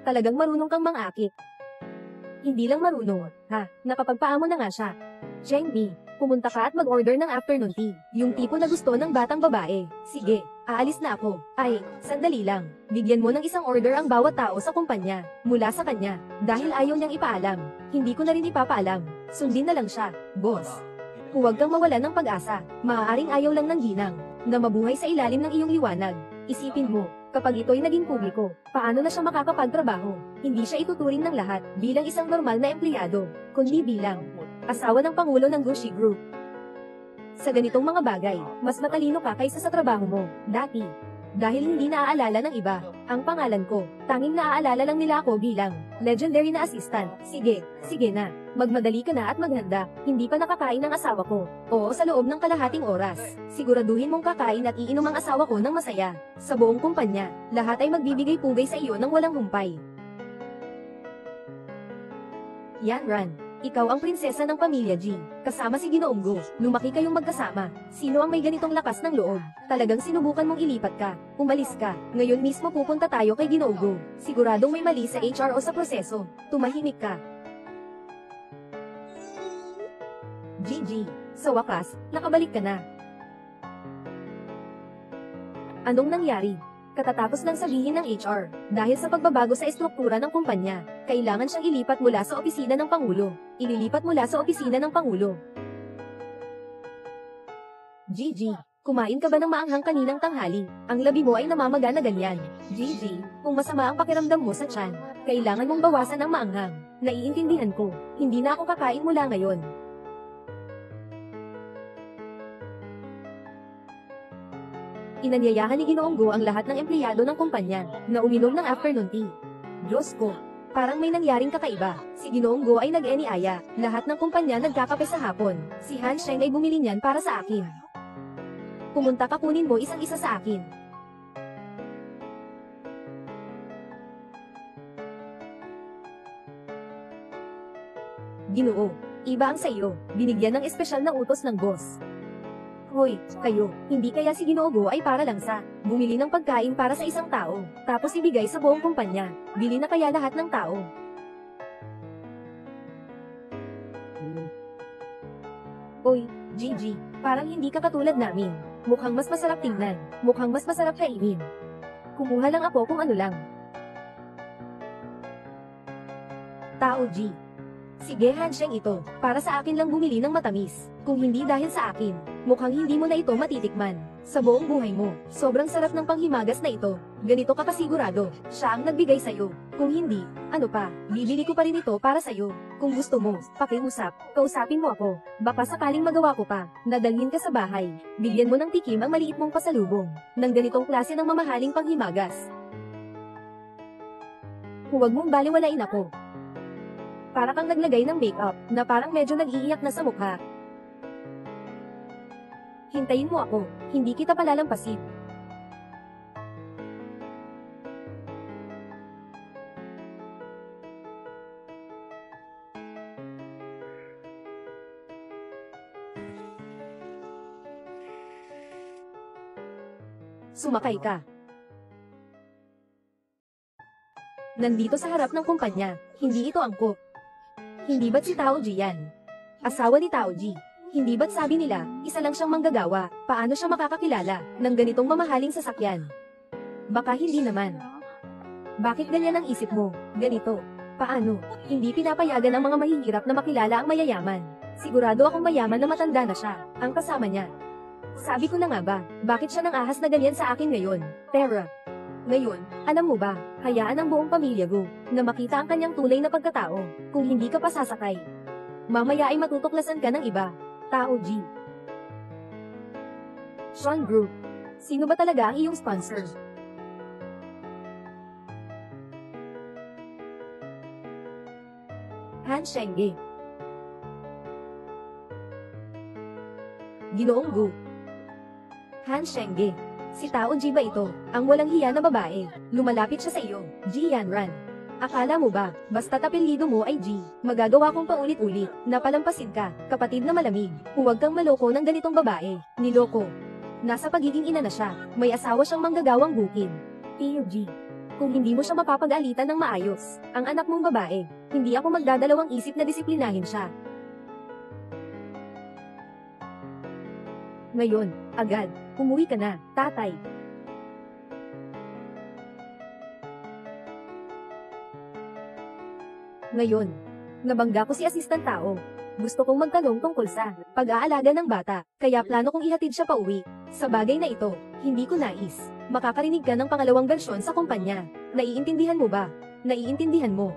Talagang marunong kang mangakit. Hindi lang marunong, ha? Nakapagpaamon na nga siya. Zheng Mi, pumunta ka at mag-order ng afternoon tea. Yung tipo na gusto ng batang babae. Sige, aalis na ako. Ay, sandali lang. Bigyan mo ng isang order ang bawat tao sa kumpanya, mula sa kanya. Dahil ayaw niyang ipaalam, hindi ko na rin ipapaalam. Sundin na lang siya, boss. Huwag kang mawalan ng pag-asa. Maaaring ayaw lang ng ginang, na mabuhay sa ilalim ng iyong liwanag. Isipin mo, kapag ito'y naging publiko, paano na siya makakapagtrabaho? Hindi siya ituturing ng lahat bilang isang normal na empleyado, kundi bilang asawa ng Pangulo ng Gushi Group. Sa ganitong mga bagay, mas matalino ka kaysa sa trabaho mo, dati. Dahil hindi naaalala ng iba, ang pangalan ko, tanging naaalala lang nila ako bilang legendary na assistant. Sige, sige na, magmadali ka na at maghanda, hindi pa nakakain ng asawa ko. Oo, sa loob ng kalahating oras, siguraduhin mong kakain at iinom ang asawa ko ng masaya. Sa buong kumpanya, lahat ay magbibigay pugay sa iyo ng walang humpay. Yanran, ikaw ang prinsesa ng pamilya Ji. Kasama si Ginoong Gu. Lumaki kayong magkasama. Sino ang may ganitong lakas ng loob? Talagang sinubukan mong ilipat ka. Umalis ka. Ngayon mismo pupunta tayo kay Ginoong Gu. Siguradong may mali sa HR o sa proseso. Tumahimik ka. Gigi, sa wakas, nakabalik ka na. Anong nangyari? Katatapos lang sabihin ng HR, dahil sa pagbabago sa estruktura ng kumpanya, kailangan siyang ilipat mula sa opisina ng Pangulo. Ililipat mula sa opisina ng Pangulo. Gigi, kumain ka ba ng maanghang kaninang tanghali? Ang labi mo ay namamaga na ganyan. Gigi, kung masama ang pakiramdam mo sa tiyan, kailangan mong bawasan ang maanghang. Naiintindihan ko, hindi na ako kakain mula ngayon. Inanyayahan ni Ginoong Gu ang lahat ng empleyado ng kumpanya na uminom ng afternoon tea. Diyos ko, parang may nangyaring kakaiba. Si Ginoong Gu ay nag-eniaya. Lahat ng kumpanya nagkakape sa hapon. Si Han Sheng ay bumili niyan para sa akin. Pumunta ka, kunin mo isang isa sa akin. Ginoo, iba ang sa iyo. Binigyan ng espesyal na utos ng boss. Hoy, kayo, hindi kaya si Ginoo Gu ay para lang sa bumili ng pagkain para sa isang tao, tapos ibigay sa buong kumpanya. Bili na kaya lahat ng tao. Oy, Gigi, parang hindi ka katulad namin. Mukhang mas masarap tingnan, mukhang mas masarap kainin. Kumuha lang ako kung ano lang. Tao G. Sige Han Sheng, ito, para sa akin lang bumili ng matamis. Kung hindi dahil sa akin, mukhang hindi mo na ito matitikman. Sa buong buhay mo, sobrang sarap ng panghimagas na ito. Ganito ka kasigurado, siya ang nagbigay sa'yo. Kung hindi, ano pa, bibili ko pa rin ito para sa'yo. Kung gusto mo, pakiusap, kausapin mo ako. Baka sakaling magawa ko pa, nadalhin ka sa bahay. Bigyan mo ng tikim ang maliit mong pasalubong ng ganitong klase ng mamahaling panghimagas. Huwag mong baliwalain ako. Para kang naglagay ng makeup, na parang medyo nag-iiyak na sa mukha. Hintayin mo ako, hindi kita palalampasin. Sumakay ka. Nandito sa harap ng kumpanya, hindi ito angkop. Hindi ba't si Tao Ji yan? Asawa ni Tao Ji. Hindi ba't sabi nila, isa lang siyang manggagawa, paano siya makakakilala ng ganitong mamahaling sasakyan? Baka hindi naman. Bakit ganyan ang isip mo? Ganito. Paano? Hindi pinapayagan ang mga mahihirap na makilala ang mayayaman. Sigurado akong mayaman na matanda na siya, ang kasama niya. Sabi ko na nga ba, bakit siya nang ahas na ganyan sa akin ngayon? Pera. Ngayon, alam mo ba, hayaan ang buong pamilya Gu na makita ang kanyang tunay na pagkatao, kung hindi ka pa sasakay. Mamaya ay matutuklasan ka ng iba. Tao G. Sean Group. Sino ba talaga ang iyong sponsor? Han Sheng. Ginoong Gu. Han Sheng. Si Tao Ji ba ito, ang walang hiya na babae? Lumalapit siya sa iyo, Ji Yanran. Akala mo ba, basta apelyido mo ay Ji, magagawa kong paulit-ulit, na palampasin ka, kapatid na malamig. Huwag kang maloko ng ganitong babae. Niloko. Nasa pagiging ina na siya, may asawa siyang manggagawang bukid. Tio Ji. Kung hindi mo siya mapapag-alitan ng maayos, ang anak mong babae, hindi ako magdadalawang isip na disiplinahin siya. Ngayon, agad, umuwi ka na, tatay. Ngayon, nabangga ko si Assistant Tao. Gusto kong magtanong tungkol sa pag-aalaga ng bata, kaya plano kong ihatid siya pauwi. Sa bagay na ito, hindi ko nais. Makakarinig ka ng pangalawang bersyon sa kumpanya. Naiintindihan mo ba? Naiintindihan mo?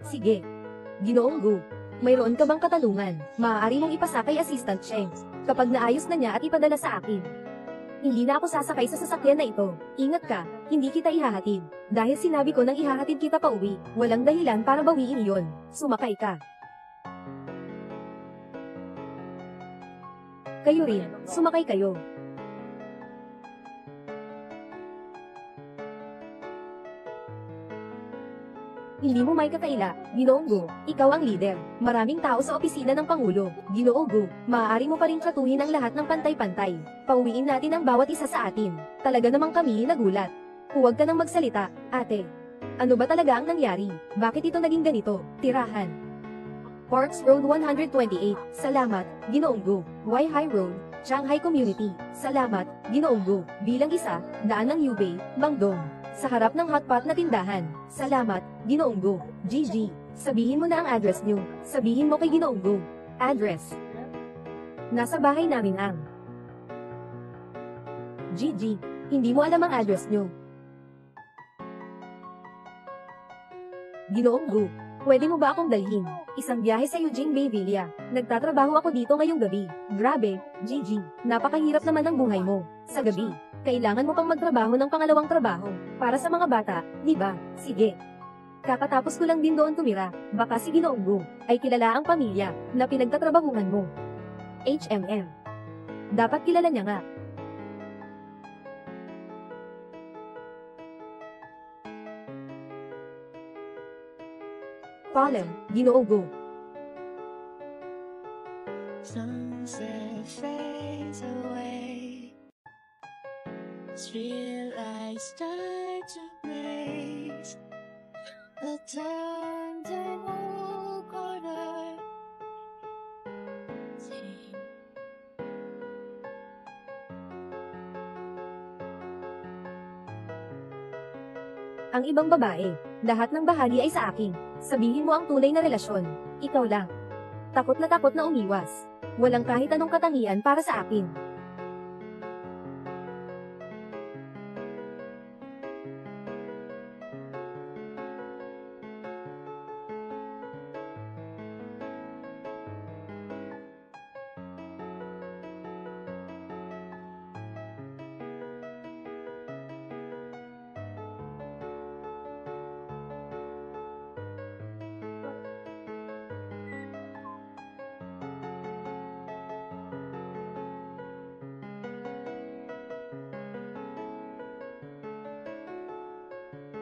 Sige. Ginoong Gu. Mayroon ka bang katanungan? Maaari mong ipasa kay Assistant Sheng. Kapag naayos na niya at ipadala sa akin. Hindi na ako sasakay sa sasakyan na ito. Ingat ka, hindi kita ihahatid. Dahil sinabi ko nang ihahatid kita pa uwi, walang dahilan para bawiin iyon. Sumakay ka. Kayo rin, sumakay kayo. Hindi mo may kakaila, Ginoong Gu, ikaw ang leader. Maraming tao sa opisina ng Pangulo. Ginoo Gu, maaari mo pa rin tratuhin ang lahat ng pantay-pantay. Pauwiin natin ang bawat isa sa atin. Talaga namang kami nagulat. Huwag ka nang magsalita, ate. Ano ba talaga ang nangyari? Bakit ito naging ganito? Tirahan. Parks Road 128, salamat, Ginoong Gu. Why High Road? Shanghai Community. Salamat, Ginoong Gu. Bilang isa, daan ng Yubei, Mangdong. Sa harap ng hotpot na tindahan. Salamat, Ginoong Gu. GG. Sabihin mo na ang address nyo. Sabihin mo kay Ginoong Gu. Address. Nasa bahay namin ang. GG. Hindi mo alam ang address nyo. Ginoong Gu. Pwede mo ba akong dalhin? Isang biyahe sa Eugene Bay Villa. Nagtatrabaho ako dito ngayong gabi. Grabe, Gigi. Napakahirap naman ang buhay mo. Sa gabi, kailangan mo pang magtrabaho ng pangalawang trabaho. Para sa mga bata, di ba? Sige. Kakatapos ko lang din doon tumira. Baka si Ginoong Gu ay kilala ang pamilya na pinagtatrabahuhan mo. HMM. Dapat kilala niya nga. Fallen, Ginoong Gu. Sunset fades away. Street lights start to blaze. The turntable corner. Ang ibang babae, lahat ng bahagi ay sa akin. Sabihin mo ang tunay na relasyon. Ikaw lang. Takot na umiwas. Walang kahit anong katangian para sa akin.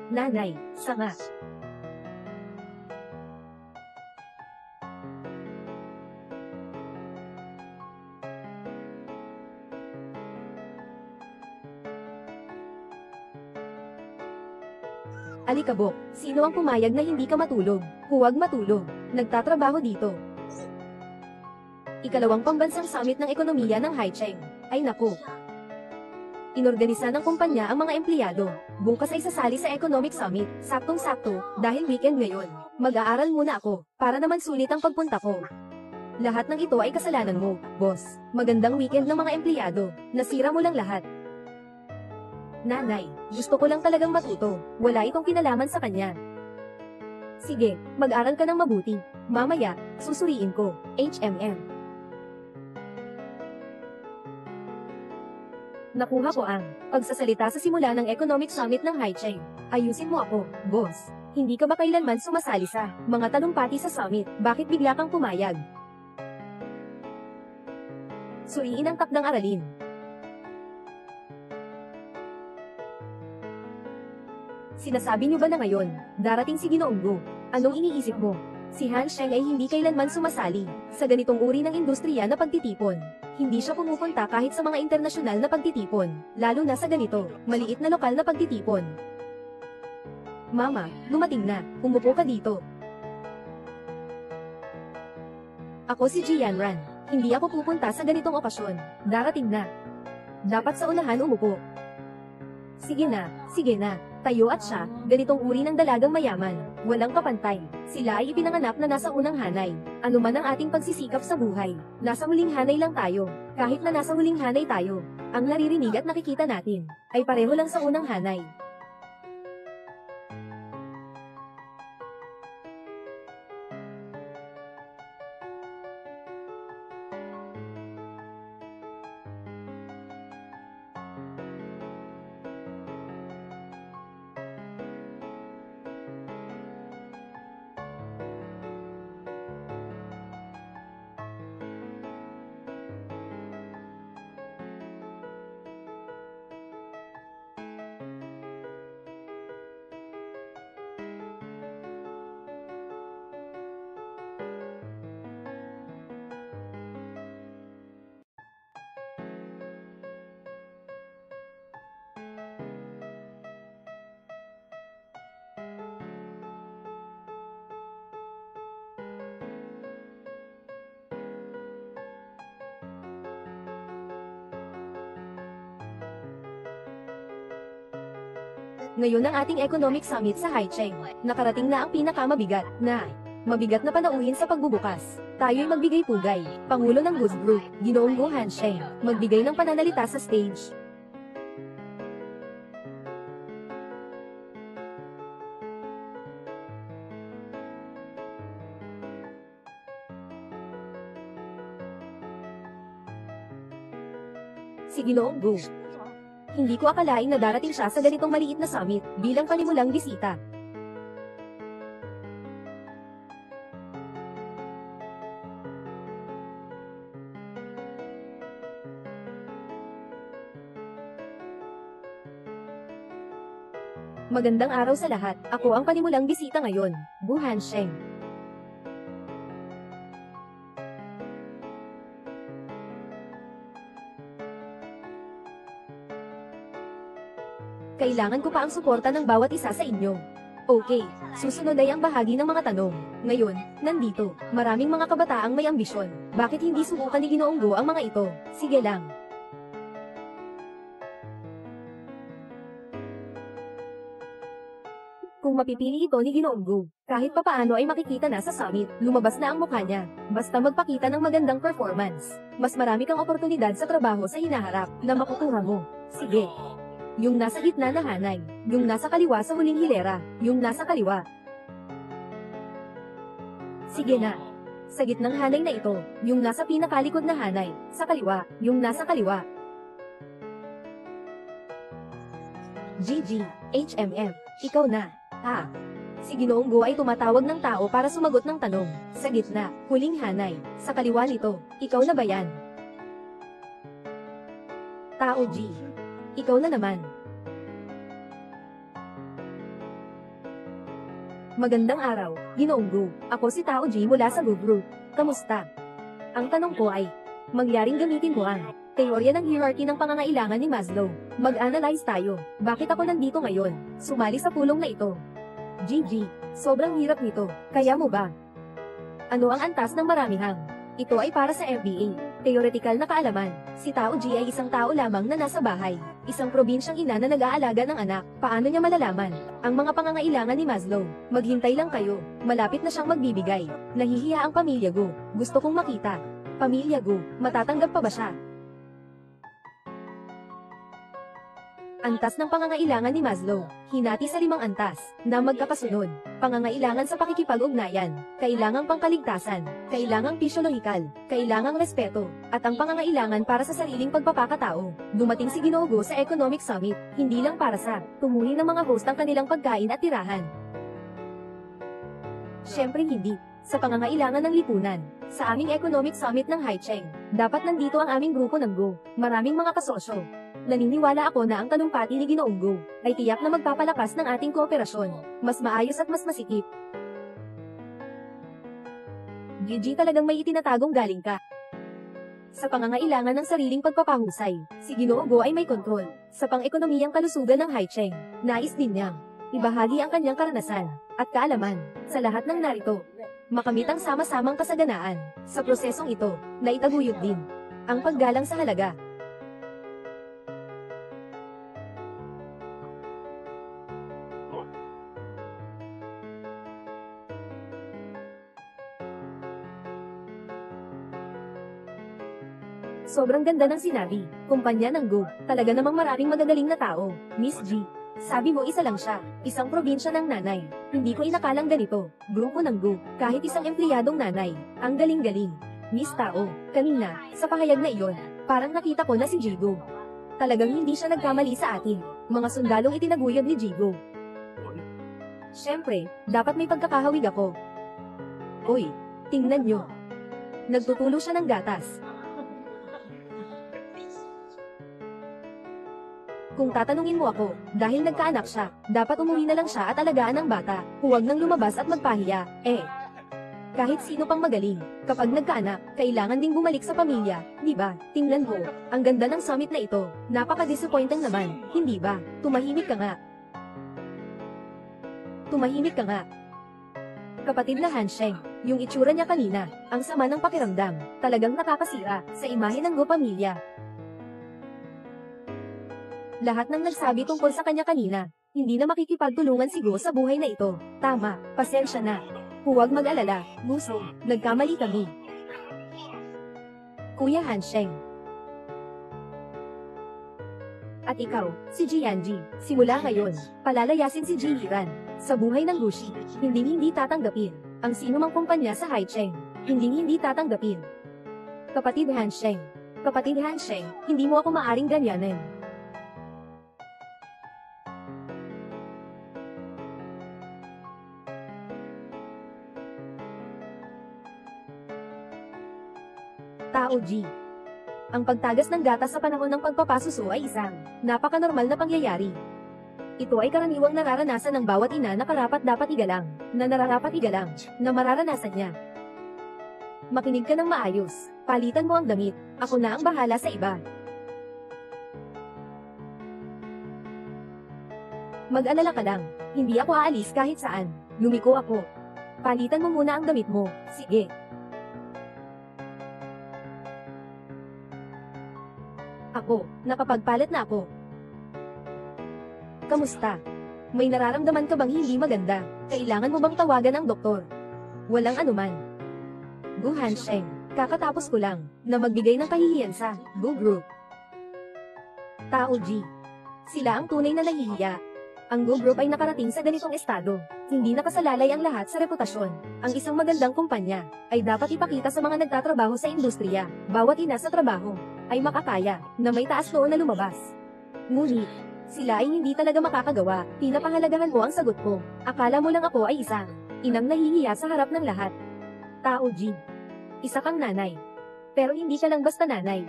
Nanay, sama. Alikabok, sino ang pumayag na hindi ka matulog? Huwag matulog. Nagtatrabaho dito. Ikalawang pambansang summit ng ekonomiya ng Haicheng. Ay naku. Inorganisa ng kumpanya ang mga empleyado. Bukas ay sasali sa Economic Summit. Saktong-sakto, dahil weekend ngayon. Mag-aaral muna ako, para naman sulit ang pagpunta ko. Lahat ng ito ay kasalanan mo, boss. Magandang weekend ng mga empleyado. Nasira mo lang lahat. Nanay, gusto ko lang talagang matuto. Wala itong kinalaman sa kanya. Sige, mag-aral ka ng mabuti. Mamaya, susuriin ko. HMM. Nakuha ko ang pagsasalita sa simula ng Economic Summit ng Haicheng. Ayusin mo ako, boss. Hindi ka ba kailanman sumasali sa mga talumpati sa summit? Bakit bigla kang pumayag? Suriin ang takdang aralin. Sinasabi niyo ba na ngayon, darating si Ginoong Gu? Anong iniisip mo? Si Han Sheng ay hindi kailanman sumasali sa ganitong uri ng industriya na pagtitipon. Hindi siya pumupunta kahit sa mga internasyonal na pagtitipon, lalo na sa ganito, maliit na lokal na pagtitipon. Mama, dumating na. Umupo ka dito. Ako si Jian Ran. Hindi ako pupunta sa ganitong okasyon. Darating na. Dapat sa unahan umupo. Sige na, sige na. Tayo at siya, ganitong uri ng dalagang mayaman. Walang kapantay. Sila ay ipinanganak na nasa unang hanay. Ano man ang ating pagsisikap sa buhay, nasa huling hanay lang tayo. Kahit na nasa huling hanay tayo, ang naririnig at nakikita natin, ay pareho lang sa unang hanay. Ngayon ang ating economic summit sa Haicheng. Nakarating na ang pinakamabigat na panauhin sa pagbubukas. Tayo'y magbigay pugay. Pangulo ng Goods Group, Ginoong Go Hansheng, magbigay ng pananalita sa stage. Si Ginoong Go. Hindi ko akalain na darating siya sa ganitong maliit na summit bilang panimulang bisita. Magandang araw sa lahat. Ako ang panimulang bisita ngayon, Gu Hansheng. Kailangan ko pa ang suporta ng bawat isa sa inyo. Okay, susunod ay ang bahagi ng mga tanong. Ngayon, nandito, maraming mga kabataang may ambisyon. Bakit hindi subukan ni Ginoong Go ang mga ito? Sige lang. Kung mapipili ito ni Ginoong Go, kahit papaano ay makikita na sa summit, lumabas na ang mukha niya. Basta magpakita ng magandang performance. Mas marami kang oportunidad sa trabaho sa hinaharap na makukuha mo. Sige. Yung nasa gitna na hanay, yung nasa kaliwa sa huling hilera, yung nasa kaliwa. Sige na. Sa gitnang hanay na ito, yung nasa pinakalikod na hanay, sa kaliwa, yung nasa kaliwa. GG, HMM, ikaw na. Si Ginoong Go ay tumatawag ng tao para sumagot ng tanong. Sa gitna, huling hanay, sa kaliwa nito, ikaw na ba yan? Tao G. Ikaw na naman. Magandang araw, Ginoong Go. Ako si Tao G mula sa Go Group. Kamusta? Ang tanong ko ay, mangyaring gamitin mo ang teorya ng hierarchy ng pangangailangan ni Maslow. Mag-analyze tayo. Bakit ako nandito ngayon? Sumali sa pulong na ito. GG, sobrang hirap nito. Kaya mo ba? Ano ang antas ng maramihang? Ito ay para sa MBA, theoretical na kaalaman. Si Tao G ay isang tao lamang na nasa bahay. Isang probinsyang ina na nag-aalaga ng anak. Paano niya malalaman ang mga pangangailangan ni Maslow? Maghintay lang kayo. Malapit na siyang magbibigay. Nahihiya ang pamilya Go. Gusto kong makita. Pamilya Go, matatanggap pa ba siya? Antas ng pangangailangan ni Maslow, hinati sa 5 antas, na magkakasunod. Pangangailangan sa pakikipag-ugnayan, kailangang pangkaligtasan, kailangang pisyolohikal, kailangang respeto, at ang pangangailangan para sa sariling pagpapakatao. Dumating si Ginoo Go sa Economic Summit, hindi lang para sa tumuhin ng mga host ang kanilang pagkain at tirahan. Siyempre hindi. Sa pangangailangan ng lipunan, sa aming Economic Summit ng Haicheng, dapat nandito ang aming grupo ng Go, maraming mga kasosyo. Naniniwala ako na ang talumpati ni Ginoong Go ay tiyak na magpapalakas ng ating kooperasyon, mas maayos at mas masikip. GG, talagang may itinatagong galing ka. Sa pangangailangan ng sariling pagpapahusay, si Ginoo Go ay may kontrol. Sa pang-ekonomiyang kalusugan ng Haicheng, nais din niyang ibahagi ang kanyang karanasan at kaalaman sa lahat ng narito. Makamit ang sama-samang kasaganaan. Sa prosesong ito, naitaguyod din ang paggalang sa halaga. Sobrang ganda ng sinabi. Kumpanya ng Go. Talaga namang maraming magagaling na tao. Miss G. Sabi mo isa lang siya. Isang probinsya ng nanay. Hindi ko inakalang ganito. Grupo ng Go. Kahit isang empleyadong nanay. Ang galing-galing. Miss Tao. Kanina, sa pahayag na iyon, parang nakita ko na si Jigo. Talagang hindi siya nagkamali sa atin. Mga sundalong itinaguyod ni Jigo. Siyempre, dapat may pagkakahawig ako. Uy, tingnan nyo. Nagtutulo siya ng gatas. Kung tatanungin mo ako, dahil nagkaanak siya, dapat umuwi na lang siya at alagaan ang bata. Huwag nang lumabas at magpahiya. Kahit sino pang magaling, kapag nagkaanak, kailangan ding bumalik sa pamilya, di ba? Tingnan mo, ang ganda ng summit na ito. Napaka-disappointing naman, hindi ba? Tumahimik ka nga. Tumahimik ka nga. Kapatid na Hansheng, yung itsura niya kanina, ang sama ng pakiramdam, talagang nakakasira sa imahe ng Go pamilya. Lahat ng nagsabi tungkol sa kanya kanina, Hindi na makikipagtulungan si Go sa buhay na ito. Tama, pasensya na. Huwag mag-alala, Gusto. Nagkamali kami. Kuya Hansheng. At ikaw, si Jianji, simula ngayon, palalayasin si Jihiran. Sa buhay ng Gushi, hindi tatanggapin. Ang sinumang kumpanya sa Haicheng, hindi tatanggapin. Kapatid Hansheng. Kapatid Hansheng, hindi mo ako maaring ganyanin. Tao G. Ang pagtagas ng gatas sa panahon ng pagpapasuso ay isang napakanormal na pangyayari. Ito ay karaniwang nararanasan ng bawat ina na karapat-dapat igalang, na nararapat igalang, na mararanasan niya. Makinig ka ng maayos, palitan mo ang damit, ako na ang bahala sa iba. Mag-alala ka lang, hindi ako aalis kahit saan, lumiko ako. Palitan mo muna ang damit mo, sige. Ako, nakapagpalit na ako. Kamusta? May nararamdaman ka bang hindi maganda? Kailangan mo bang tawagan ang doktor? Walang anuman. Gu Hansheng, kakatapos ko lang, na magbigay ng kahihiyan sa Gu Group. Tao G. Sila ang tunay na nahihiya. Ang Gu Group ay nakarating sa ganitong estado. Hindi nakasalalay ang lahat sa reputasyon. Ang isang magandang kumpanya, ay dapat ipakita sa mga nagtatrabaho sa industriya. Bawat ina sa trabaho, ay makakaya, na may taas loob na lumabas. Ngunit, sila ay hindi talaga makakagawa, pinapahalagahan mo ang sagot ko. Akala mo lang ako ay isang inang nahihiya sa harap ng lahat. Tao G. Isa kang nanay. Pero hindi ka lang basta nanay.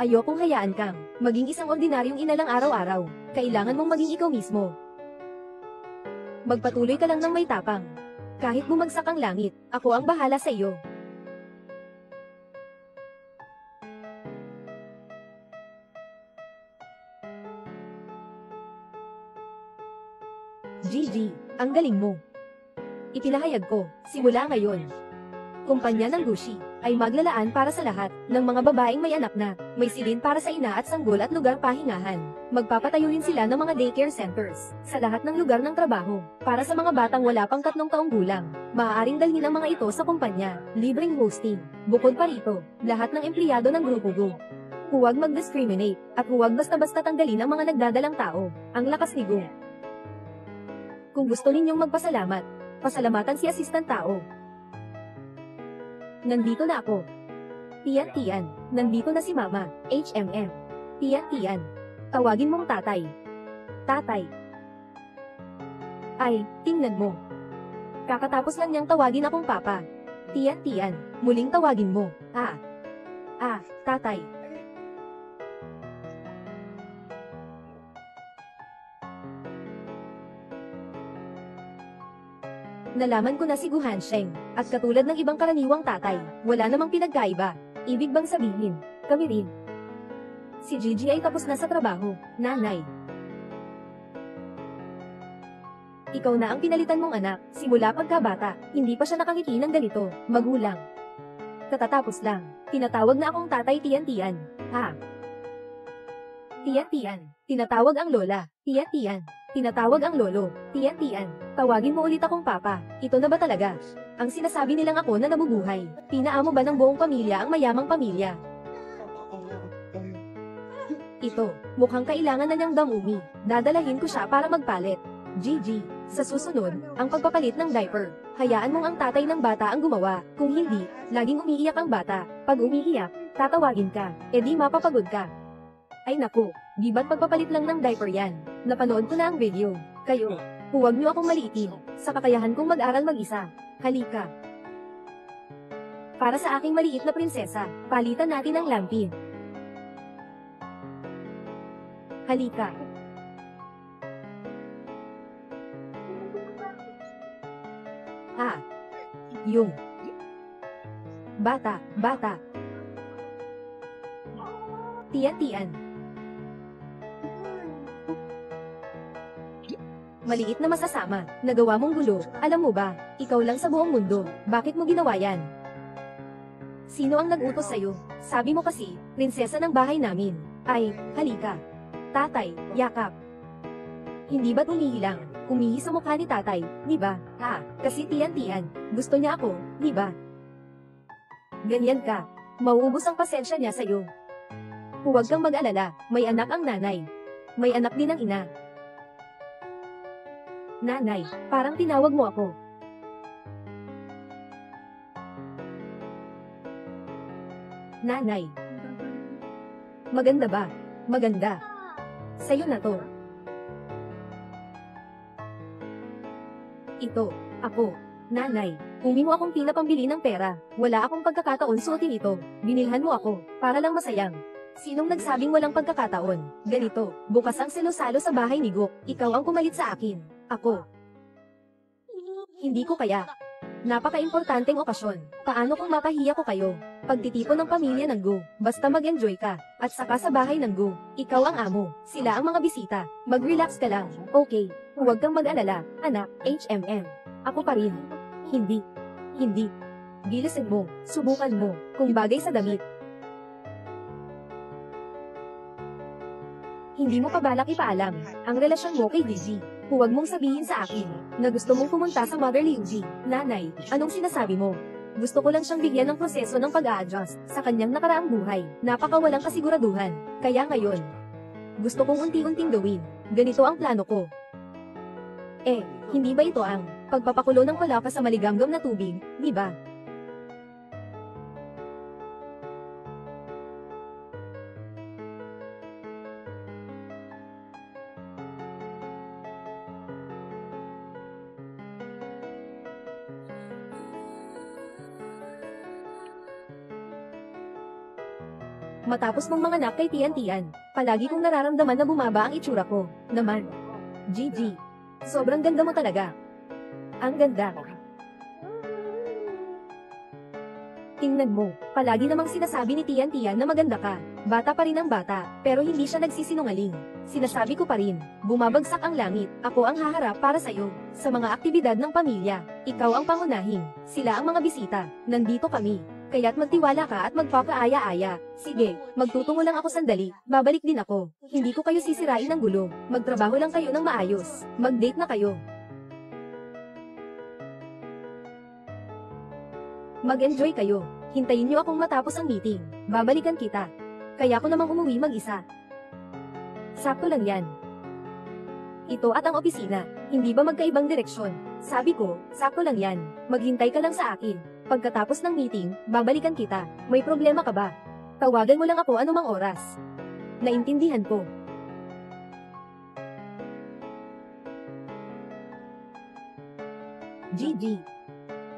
Ayokong hayaan kang maging isang ordinaryong ina lang araw-araw. Kailangan mong maging ikaw mismo. Magpatuloy ka lang ng may tapang. Kahit bumagsak ang langit, ako ang bahala sa iyo. Gigi, ang galing mo. Ipinahayag ko, simula ngayon. Kumpanya ng Gushi, ay maglalaan para sa lahat, ng mga babaeng may anak na, may silin para sa ina at sanggol at lugar pahingahan. Magpapatayo rin sila ng mga daycare centers, sa lahat ng lugar ng trabaho, para sa mga batang wala pang 3 taong gulang. Maaaring dalhin ang mga ito sa kumpanya, libreng hosting. Bukod pa rito, lahat ng empleyado ng Grupo Go. Huwag mag-discriminate, at huwag basta-basta tanggalin ang mga nagdadalang tao. Ang lakas ni Go. Kung gusto ninyong magpasalamat, pasalamatan si Assistant Tao. Nandito na ako. Tian, nandito na si Mama, HMM. Tian, tawagin mong tatay. Tatay. Ay, tingnan mo. Kakatapos lang niyang tawagin akong Papa. Tian, muling tawagin mo. Tatay. Nalaman ko na si Gu Hansheng, at katulad ng ibang karaniwang tatay, wala namang pinagkaiba. Ibig bang sabihin, kami rin. Si Gigi ay tapos na sa trabaho, nanay. Ikaw na ang pinalitan mong anak, simula pagkabata, hindi pa siya nakangiti ng ganito, magulang. Katatapos lang, tinatawag na akong tatay Tian. Tian, tinatawag ang lola, Tian. Tinatawag ang lolo, Tian. Tawagin mo ulit akong Papa, ito na ba talaga? Ang sinasabi nilang ako na nabubuhay, pinaamo ba ng buong pamilya ang mayamang pamilya? Ito, mukhang kailangan na niyang damumi, dadalahin ko siya para magpalit. Gigi, sa susunod, ang pagpapalit ng diaper, hayaan mong ang tatay ng bata ang gumawa, kung hindi, laging umiiyak ang bata, pag umiiyak, tatawagin ka, edi mapapagod ka. Ay naku, di ba't pagpapalit lang ng diaper yan? Napanood ko na ang video. Kayo, huwag niyo akong maliitin, sa kakayahan kong mag-aral mag-isa. Halika. Para sa aking maliit na prinsesa, palitan natin ang lampin. Halika. Yung bata. Tian. Maliit na masasama, nagawa mong gulo, alam mo ba, ikaw lang sa buong mundo, bakit mo ginawa yan? Sino ang nag-utos sa'yo? Sabi mo kasi, prinsesa ng bahay namin. Ay, halika. Tatay, yakap. Hindi ba't umihilang? Umihi sa mukha ni tatay, di ba? Ha, kasi tiyan-tiyan. Gusto niya ako, di ba? Ganyan ka. Mauubos ang pasensya niya sa'yo. Huwag kang mag-alala, may anak ang nanay. May anak din ang ina. Nanay, parang tinawag mo ako. Nanay. Maganda ba? Maganda. Sa'yo na to. Ito, ako. Nanay, hindi mo akong pinapambili ng pera. Wala akong pagkakataon suotin ito. Binilhan mo ako, para lang masayang. Sinong nagsabing walang pagkakataon? Ganito, bukas ang selo-salo sa bahay ni Gok. Ikaw ang kumalit sa akin. Ako. Hindi ko kaya. Napaka-importanteng okasyon. Paano kung mapahiya ko kayo? Pagtitipon ng pamilya ng Go. Basta mag-enjoy ka. At saka sa bahay ng Go. Ikaw ang amo. Sila ang mga bisita. Mag-relax ka lang. Okay. Huwag kang mag-alala. Anak, HMM. Ako pa rin. Hindi. Hindi. Gilisin mo. Subukan mo. Kung bagay sa damit. Hindi mo pa balak ipaalam ang relasyon mo kay Gigi. Huwag mong sabihin sa akin na gusto mong pumunta sa Motherly Uji. Nanay, anong sinasabi mo? Gusto ko lang siyang bigyan ng proseso ng pag-a-adjust sa kanyang nakaraang buhay. Napakawalang kasiguraduhan. Kaya ngayon, gusto kong unti-unting gawin. Ganito ang plano ko. Hindi ba ito ang pagpapakulo ng palaka sa maligamgam na tubig, di ba? Matapos mong manganak kay Tian-Tian, palagi kong nararamdaman na bumaba ang itsura ko. Naman. Gigi. Sobrang ganda mo talaga. Ang ganda. Tingnan mo, palagi namang sinasabi ni Tian-Tian na maganda ka. Bata pa rin ang bata, pero hindi siya nagsisinungaling. Sinasabi ko pa rin, bumabagsak ang langit, ako ang haharap para sa'yo. Sa mga aktibidad ng pamilya, ikaw ang pangunahin, sila ang mga bisita, nandito kami. Kaya't magtiwala ka at magpapaaya-aya. Sige, magtutungo lang ako sandali, babalik din ako. Hindi ko kayo sisirain ng gulo, magtrabaho lang kayo ng maayos. Mag-date na kayo. Mag-enjoy kayo. Hintayin niyo akong matapos ang meeting. Babalikan kita. Kaya ko namang umuwi mag-isa. Sakto lang yan. Ito at ang opisina, hindi ba magkaibang direksyon? Sabi ko, sakto lang yan. Maghintay ka lang sa akin. Pagkatapos ng meeting, babalikan kita. May problema ka ba? Tawagan mo lang ako anumang oras. Naintindihan ko. Gigi.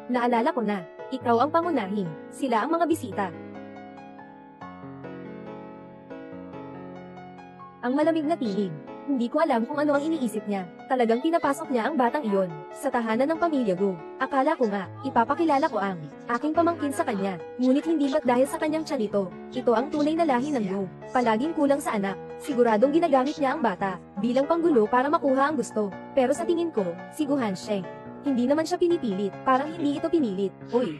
Naalala ko na, ikaw ang pangunahin, sila ang mga bisita. Ang malamig na tinig. Hindi ko alam kung ano ang iniisip niya. Talagang pinapasok niya ang batang iyon sa tahanan ng pamilya Go. Akala ko nga, ipapakilala ko ang aking pamangkin sa kanya. Ngunit hindi ba't dahil sa kanyang tiyan ito. Ito ang tunay na lahi ng Go. Palaging kulang sa anak. Siguradong ginagamit niya ang bata bilang panggulo para makuha ang gusto. Pero sa tingin ko, si Guhan siya. Hindi naman siya pinipilit. Parang hindi ito pinilit. Uy!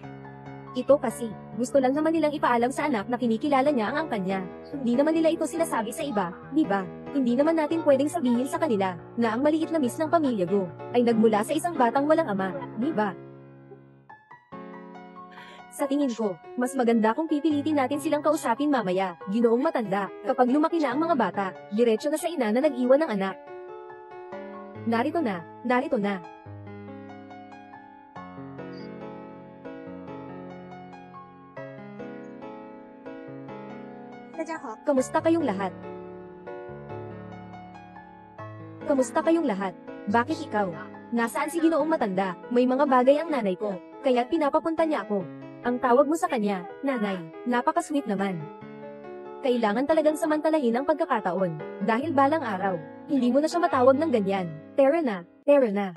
Ito kasi, gusto lang naman nilang ipaalam sa anak na kinikilala niya ang angkan niya. Hindi naman nila ito sinasabi sa iba, di ba? Hindi naman natin pwedeng sabihin sa kanila na ang maliit na miss ng pamilya Go ay nagmula sa isang batang walang ama, di ba? Sa tingin ko, mas maganda kung pipilitin natin silang kausapin mamaya, Ginoong Matanda, kapag lumaki na ang mga bata, diretso na sa ina na nag-iwan ng anak. Narito na, narito na. Kamusta kayong lahat? Kamusta kayong lahat? Bakit ikaw? Nasaan si Ginoong Matanda? May mga bagay ang nanay ko, kaya't pinapapunta niya ako. Ang tawag mo sa kanya, nanay, napaka-sweet naman. Kailangan talagang samantalahin ang pagkakataon, dahil balang araw, hindi mo na siya matawag ng ganyan. Tara na, tara na.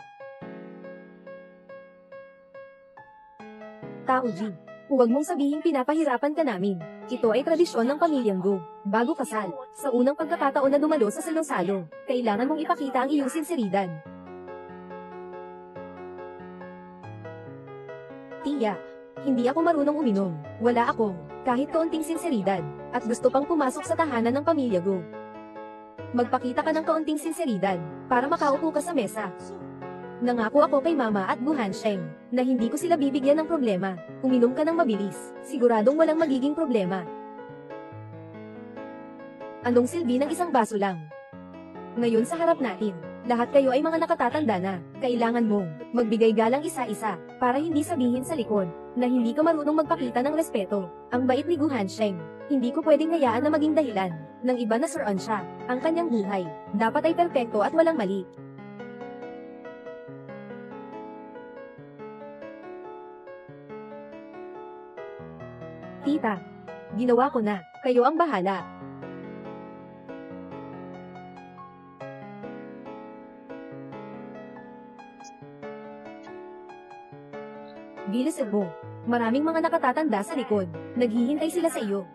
Tao G. Huwag mong sabihin pinapahirapan ka namin. Ito ay tradisyon ng pamilyang Go. Bago kasal, sa unang pagkakataon na dumalo sa salo-salo, kailangan mong ipakita ang iyong sinseridad. Tiya, hindi ako marunong uminom. Wala akong, kahit kaunting sinseridad, at gusto pang pumasok sa tahanan ng pamilya Go. Magpakita ka ng kaunting sinseridad, para makaupo ka sa mesa. Nangako ako kay Mama at Gu Hansheng, na hindi ko sila bibigyan ng problema. Uminom ka ng mabilis, siguradong walang magiging problema. Anong silbi ng isang baso lang? Ngayon sa harap natin, lahat kayo ay mga nakatatanda na. Kailangan mong magbigay galang isa-isa, para hindi sabihin sa likod, na hindi ka marunong magpakita ng respeto. Ang bait ni Gu Hansheng, hindi ko pwedeng hayaan na maging dahilan ng iba na suruan siya. Ang kanyang buhay, dapat ay perpekto at walang mali. Tita, ginawa ko na, kayo ang bahala. Bilisan mo. Maraming mga nakatatanda sa likod. Naghihintay sila sa iyo.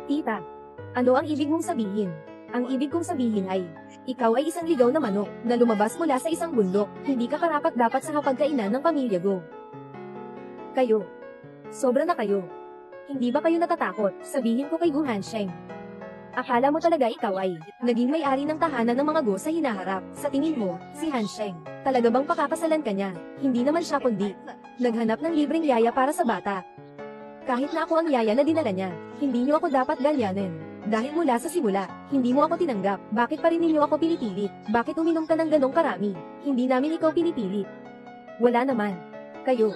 Tita, ano ang ibig mong sabihin? Ang ibig kong sabihin ay, ikaw ay isang ligaw na manok, na lumabas mula sa isang bundok, hindi ka karapat-dapat sa hapagkainan ng pamilya ko. Kayo. Sobra na kayo. Hindi ba kayo natatakot? Sabihin ko kay Gu Hansheng. Akala mo talaga ikaw ay naging may-ari ng tahanan ng mga Go sa hinaharap. Sa tingin mo, si Hansheng, talaga bang pakakasalan ka niya? Hindi naman siya kundi naghanap ng libreng yaya para sa bata. Kahit na ako ang yaya na dinala niya, hindi niyo ako dapat ganyanin. Dahil mula sa simula, hindi mo ako tinanggap. Bakit pa rin ninyo ako pinipilit? Bakit uminom ka ng ganong karami? Hindi namin ikaw pinipilit. Wala naman. Kayo.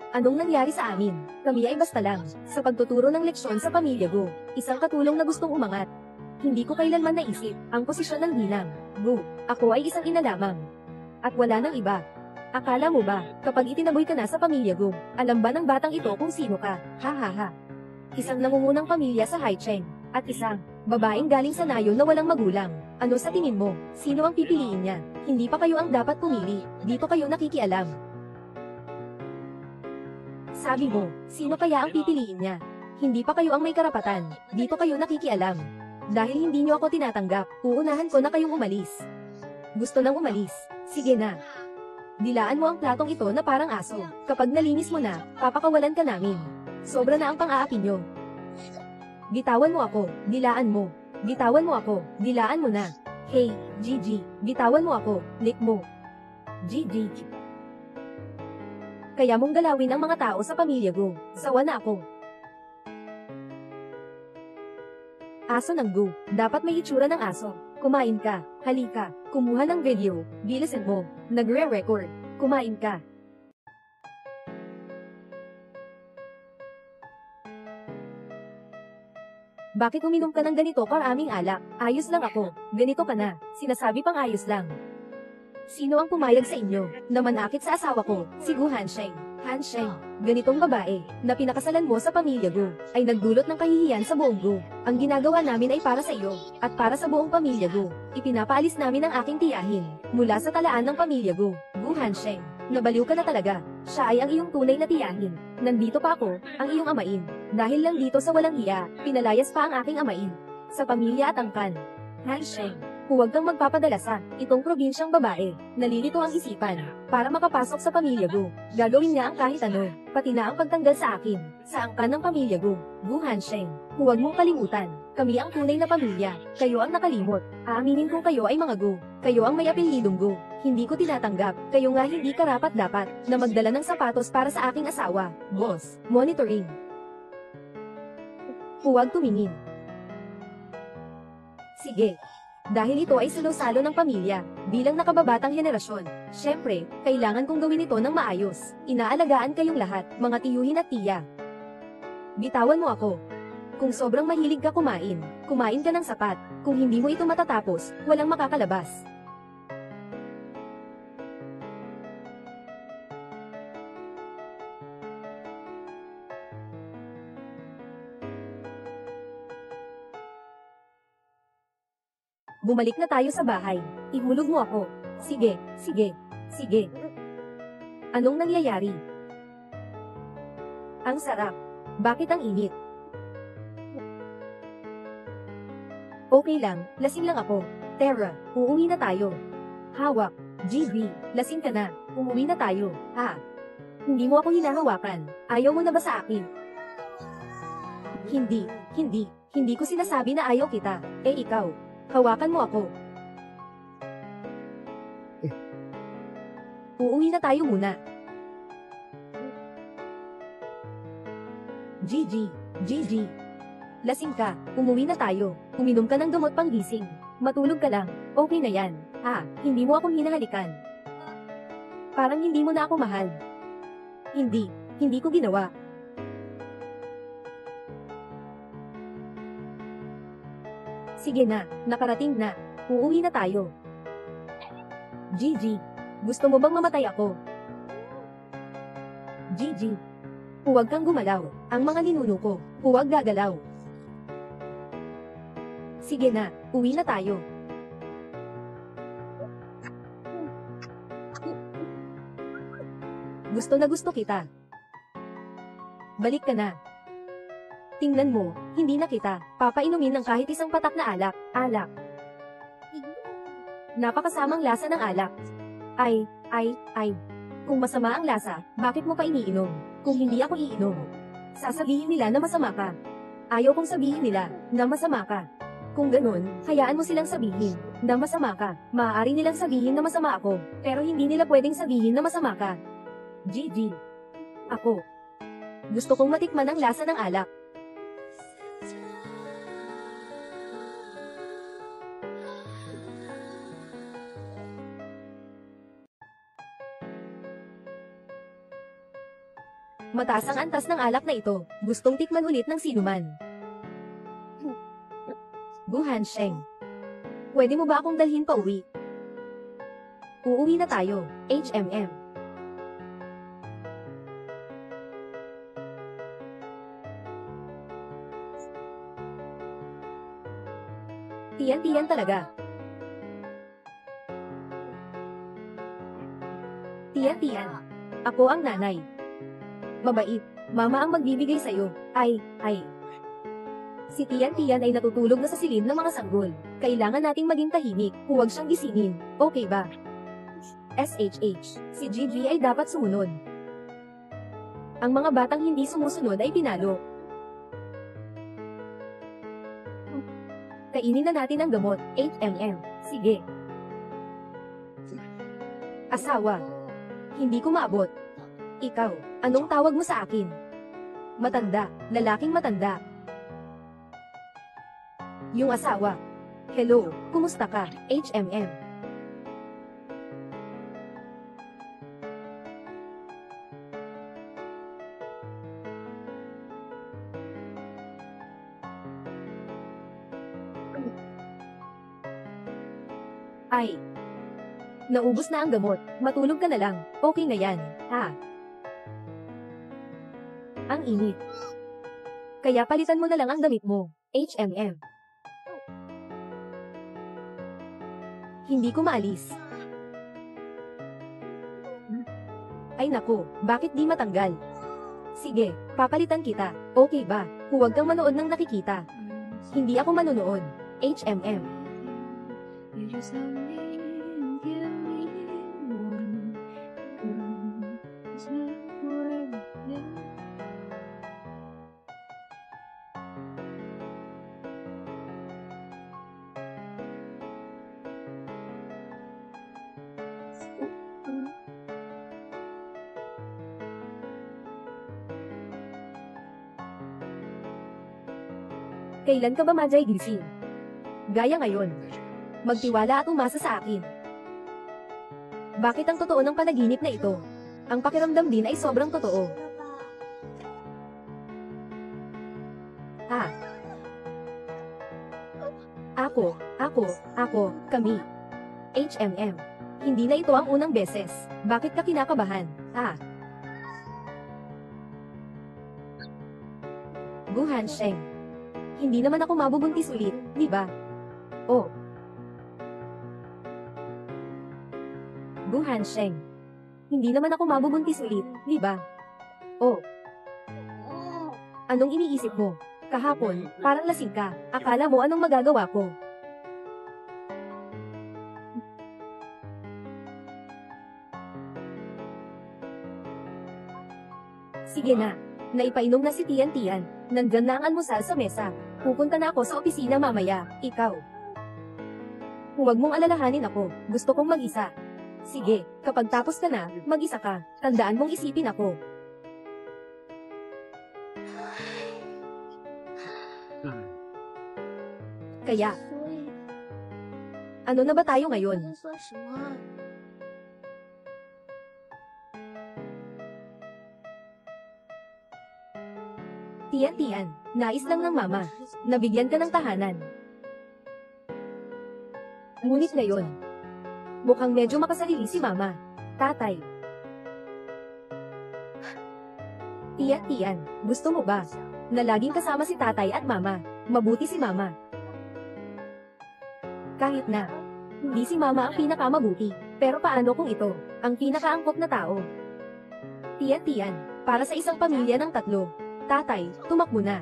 Anong nangyari sa amin? Kami ay basta lang, sa pagtuturo ng leksyon sa pamilya Go. Isang katulong na gustong umangat. Hindi ko kailanman naisip, ang posisyon ng ginang. Go. Ako ay isang ina lamang. At wala nang iba. Akala mo ba, kapag itinaboy ka na sa pamilya Go, alam ba ng batang ito kung sino ka? Ha ha ha. Isang nangungunang pamilya sa Haicheng, at isang babaeng galing sa nayon na walang magulang. Ano sa tingin mo, sino ang pipiliin niya? Hindi pa kayo ang dapat pumili, dito kayo nakikialam. Sabi mo, sino kaya ang pipiliin niya? Hindi pa kayo ang may karapatan, dito kayo nakikialam. Dahil hindi niyo ako tinatanggap, uunahan ko na kayong umalis. Gusto nang umalis? Sige na. Dilaan mo ang platong ito na parang aso. Kapag nalinis mo na, papakawalan ka namin. Sobra na ang pang-aapi nyo. Bitawan mo ako, dilaan mo. Bitawan mo ako, dilaan mo na. Hey, Gigi, bitawan mo ako, lick mo. Gigi. Kaya mong galawin ang mga tao sa pamilya Go. Sawa na ako. Aso ng Go, dapat may itsura ng aso. Kumain ka, halika, kumuha ng video, bilisan mo, nagre-record, kumain ka. Bakit uminom ka ng ganito karaming alak? Ayos lang ako, ganito ka na, sinasabi pang ayos lang. Sino ang pumayag sa inyo, na manakit sa asawa ko, si Gu Hansheng? Hansheng, ganitong babae, na pinakasalan mo sa pamilya Go, ay nagdulot ng kahihiyan sa buong Go. Ang ginagawa namin ay para sa iyo, at para sa buong pamilya Go. Ipinapaalis namin ang aking tiyahin, mula sa talaan ng pamilya Go. Gu Hansheng, nabaliw ka na talaga, siya ay ang iyong tunay na tiyahin. Nandito pa ako, ang iyong amain. Dahil lang dito sa walang hiya, pinalayas pa ang aking amain. Sa pamilya at angkan. Hansheng, huwag kang magpapadala sa itong probinsyang babae. Nalilito ang isipan, para makapasok sa pamilya Go. Gagawin niya ang kahit ano, pati na ang pagtanggal sa akin, sa angkan ng pamilya Go. Gu Hansheng, huwag mong kalimutan, kami ang tunay na pamilya, kayo ang nakalimot. Aaminin kong kayo ay mga Go, kayo ang may apelyidong Go. Hindi ko tinatanggap, kayo nga hindi karapat-dapat, na magdala ng sapatos para sa aking asawa. Boss, monitoring. Huwag tumingin. Sige. Dahil ito ay salo-salo ng pamilya, bilang nakababatang henerasyon. Syempre, kailangan kong gawin ito ng maayos. Inaalagaan kayong lahat, mga tiyuhin at tiya. Bitawan mo ako. Kung sobrang mahilig ka kumain, kumain ka ng sapat. Kung hindi mo ito matatapos, walang makakalabas. Bumalik na tayo sa bahay. Ihulog mo ako. Sige, sige, sige. Anong nangyayari? Ang sarap. Bakit ang init? Okay lang, lasing lang ako. Terra, uuwi na tayo. Hawak. GB, lasing ka na. Umuwi na tayo. Hindi mo ako hinahawakan. Ayaw mo na ba sa akin? Hindi ko sinasabi na ayaw kita. Ikaw. Hawakan mo ako. Uuwi na tayo muna. GG. Lasing ka, umuwi na tayo. Uminom ka ng gamot pang gising. Matulog ka lang, okay na yan. Hindi mo akong hinahalikan. Parang hindi mo na ako mahal. Hindi ko ginawa. Sige na, nakarating na. Uuwi na tayo. GG. Gusto mo bang mamatay ako? GG. Huwag kang gumalaw. Ang mga ninuno ko, huwag gagalaw. Sige na, uwi na tayo. Gusto na gusto kita. Balik ka na. Tingnan mo, hindi na kita papainumin ng kahit isang patak na alak. Napakasamang lasa ng alak. Ay. Kung masama ang lasa, bakit mo pa iniinom? Kung hindi ako iinom, sasabihin nila na masama ka. Ayaw kong sabihin nila na masama ka. Kung ganun, hayaan mo silang sabihin na masama ka. Maaari nilang sabihin na masama ako, pero hindi nila pwedeng sabihin na masama ka. GG. Ako. Gusto kong matikman ang lasa ng alak. Mataas ang antas ng alak na ito. Gustong tikman ulit ng sinuman. Guhan Sheng. Pwede mo ba akong dalhin pa uwi? Uuwi na tayo, HMM. Tiyan talaga. Tiyan. Ako ang nanay. Mabait. Mama ang magbibigay sa'yo. Ay. Si Tiyan ay natutulog na sa silid ng mga sanggol. Kailangan nating maging tahimik. Huwag siyang gisingin. Okay ba? SHH. Si Gigi ay dapat sumunod. Ang mga batang hindi sumusunod ay pinalo. Kainin na natin ang gamot. HMM. Sige. Asawa. Hindi ko maabot. Ikaw, anong tawag mo sa akin? Matanda, lalaking matanda. Yung asawa. Hello, kumusta ka? HMM. Ay. Naubos na ang gamot. Matulog ka na lang. Okay na yan. Ang init. Kaya palitan mo na lang ang damit mo. HMM. Hindi ko maalis. Ay naku, bakit di matanggal? Sige, papalitan kita. Okay ba? Huwag kang manood ng nakikita. Hindi ako manonood. HMM. You just love me and give me one. It's not what I need. Kailan ka ba majay gising? Gaya ngayon. Magtiwala at umasa sa akin. Bakit ang totoo ng panaginip na ito? Ang pakiramdam din ay sobrang totoo. Ako, kami. HMM. Hindi na ito ang unang beses. Bakit ka kinakabahan? Guhan Sheng. Hindi naman ako mabubuntis ulit, di ba? Guhan Sheng. Hindi naman ako mabubuntis ulit, di ba? Oh. Anong iniisip mo? Kahapon, parang lasing ka. Akala mo anong magagawa ko? Sige na. Naipainom na si Tian. Nandyan na ang almusal sa mesa. Pupunta na ako sa opisina mamaya. Ikaw. Huwag mong alalahanin ako. Gusto kong mag-isa. Sige, kapag tapos ka na, mag-isa ka. Tandaan mong isipin ako. Kaya, ano na ba tayo ngayon? Tian, nais lang ng mama. Nabigyan ka ng tahanan. Ngunit ngayon, mukhang medyo makasarili si mama. Tatay. Tian, gusto mo ba na laging kasama si tatay at mama? Mabuti si mama. Kahit na, hindi si mama ang pinakamabuti. Pero paano kung ito, ang pinakaangkop na tao? Tian, para sa isang pamilya ng 3. Tatay, tumakbo na.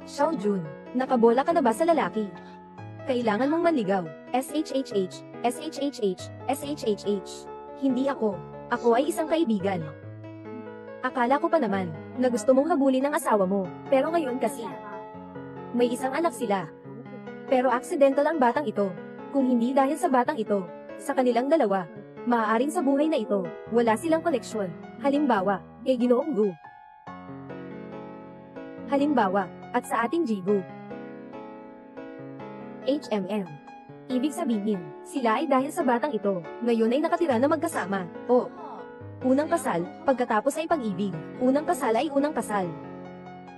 Xiaojun, nakabola ka na ba sa lalaki? Kailangan mong manligaw. SHHH, SHHH, SHHH. Hindi ako. Ako ay isang kaibigan. Akala ko pa naman, na gusto mong habulin ang asawa mo. Pero ngayon kasi, may isang anak sila. Pero aksidental ang batang ito. Kung hindi dahil sa batang ito, sa kanilang dalawa, maaaring sa buhay na ito, wala silang koneksyon. Halimbawa, kay Ginoong Gu. Halimbawa, at sa ating Jigu. HMM. Ibig sabihin, sila ay dahil sa batang ito, ngayon ay nakatira na magkasama. O, unang kasal, pagkatapos ay pag-ibig. Unang kasal ay unang kasal.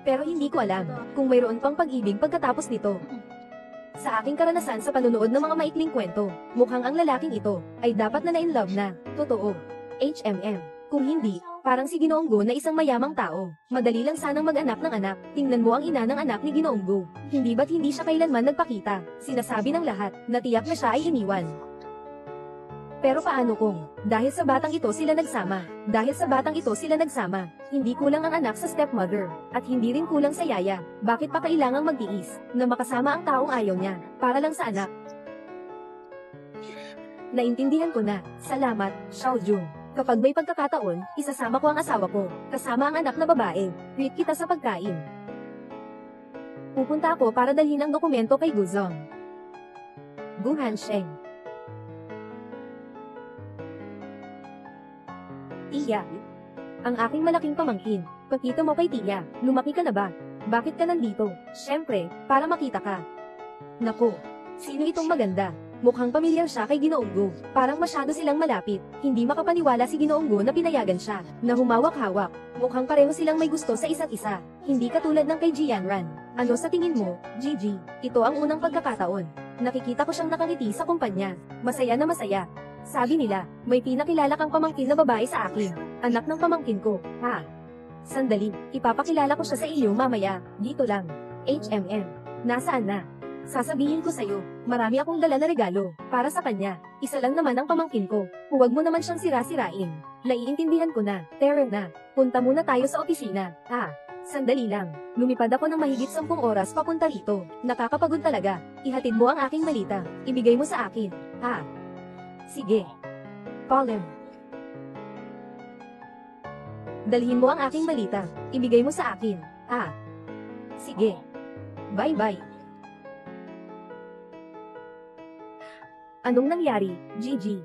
Pero hindi ko alam, kung mayroon pang pag-ibig pagkatapos nito. Sa aking karanasan sa panonood ng mga maikling kwento, mukhang ang lalaking ito, ay dapat na na-in-love na. Totoo. HMM. Kung hindi, parang si Ginoong Gu na isang mayamang tao. Madali lang sanang mag-anak ng anak. Tingnan mo ang ina ng anak ni Ginoong Gu. Hindi ba't hindi siya kailanman nagpakita? Sinasabi ng lahat, na tiyak na siya ay iniwan. Pero paano kung, dahil sa batang ito sila nagsama? Dahil sa batang ito sila nagsama, hindi kulang ang anak sa stepmother, at hindi rin kulang sa yaya. Bakit pa kailangang magtiis, na makasama ang taong ayaw niya, para lang sa anak? Naintindihan ko na. Salamat, Xiaojun. Kapag may pagkakataon, isasama ko ang asawa ko, kasama ang anak na babae. Treat kita sa pagkain. Pupunta ako para dalhin ang dokumento kay Guzong. Gu Hansheng. Tiya. Ang aking malaking pamangkin. Pakita mo kay Tiya, lumaki ka na ba? Bakit ka nandito? Siyempre, para makita ka. Naku, sino itong maganda? Mukhang pamilyar siya kay Ginoong Gu. Parang masyado silang malapit. Hindi makapaniwala si Ginoong Gu na pinayagan siya, na humawak-hawak. Mukhang pareho silang may gusto sa isa't isa. Hindi katulad ng kay Jianran. Ano sa tingin mo, Gigi? Ito ang unang pagkakataon. Nakikita ko siyang nakangiti sa kumpanya. Masaya na masaya. Sabi nila, may pinakilala kang pamangkin na babae sa akin. Anak ng pamangkin ko. Ha? Sandali, ipapakilala ko siya sa iyo mamaya. Dito lang. HMM. Nasaan na? Sasabihin ko sa'yo, marami akong dala na regalo, para sa kanya. Isa lang naman ang pamangkin ko. Huwag mo naman siyang sira-sirain. Naiintindihan ko na. Tara na. Punta muna tayo sa opisina. Sandali lang. Lumipad ako ng mahigit 10 oras papunta rito. Nakakapagod talaga. Ihatid mo ang aking malita. Ibigay mo sa akin. Sige. Colin. Dalhin mo ang aking malita. Ibigay mo sa akin. Sige. Bye-bye. Anong nangyari, Gigi?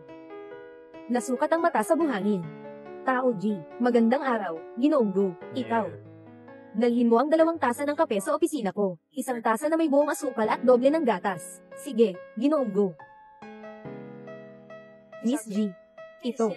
Nasukat ang mata sa buhangin. Tao G, magandang araw, Ginoong Gu, ikaw. Dalhin mo ang 2 tasa ng kape sa opisina ko. 1 tasa na may buong asukal at doble ng gatas. Sige, Ginoong Gu. Miss G, ito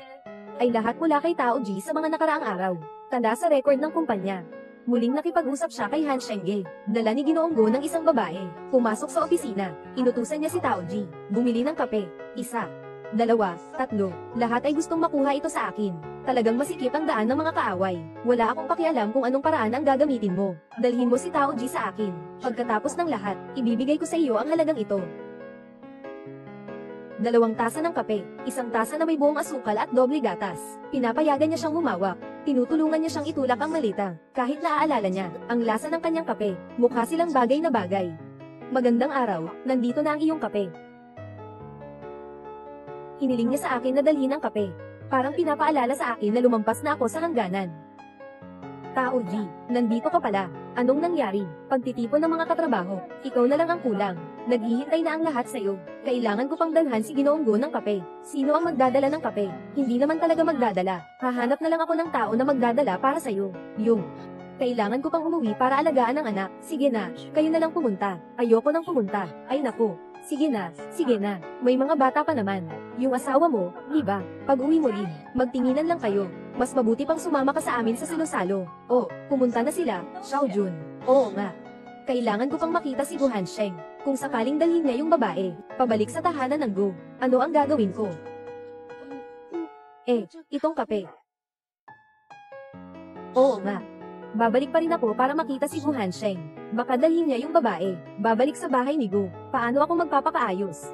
ay lahat mula kay Tao G sa mga nakaraang araw. Tanda sa record ng kumpanya. Muling nakipag-usap siya kay Han Shengge. Dala ni Ginoong Gu ng isang babae. Pumasok sa opisina. Inutusan niya si Tao Ji. Bumili ng kape. 1, 2, 3. Lahat ay gustong makuha ito sa akin. Talagang masikip ang daan ng mga kaaway. Wala akong pakialam kung anong paraan ang gagamitin mo. Dalhin mo si Tao Ji sa akin. Pagkatapos ng lahat, ibibigay ko sa iyo ang halagang ito. 2 tasa ng kape, 1 tasa na may buong asukal at doble gatas. Pinapayagan niya siyang humawak. Tinutulungan niya siyang itulak ang malita. Kahit naaalala niya, ang lasa ng kanyang kape, mukha silang bagay na bagay. Magandang araw, nandito na ang iyong kape. Hiniling niya sa akin na dalhin ang kape. Parang pinapaalala sa akin na lumampas na ako sa hangganan. Tao G, nandito ka pala. Anong nangyari? Pagtitipon ng mga katrabaho, ikaw na lang ang kulang. Naghihintay na ang lahat sa'yo. Kailangan ko pang dalhan si Ginoong Go ng kape. Sino ang magdadala ng kape? Hindi naman talaga magdadala. Hahanap na lang ako ng tao na magdadala para sa'yo. Yung kailangan ko pang umuwi para alagaan ang anak. Sige na, kayo na lang pumunta. Ayoko nang pumunta. Ay naku. Sige na, sige na. May mga bata pa naman. Yung asawa mo, di ba? Pag-uwi mo rin, magtinginan lang kayo. Mas mabuti pang sumama ka sa amin sa Sinosalo. Oh, pumunta na sila, Xiao Jun. Oo nga. Kailangan ko pang makita si Gu Hansheng. Kung sakaling dalhin niya yung babae, pabalik sa tahanan ng Gu, ano ang gagawin ko? Itong kape. Oo nga. Babalik pa rin ako para makita si Gu Hansheng. Baka dalhin niya yung babae. Babalik sa bahay ni Gu. Paano ako magpapakaayos?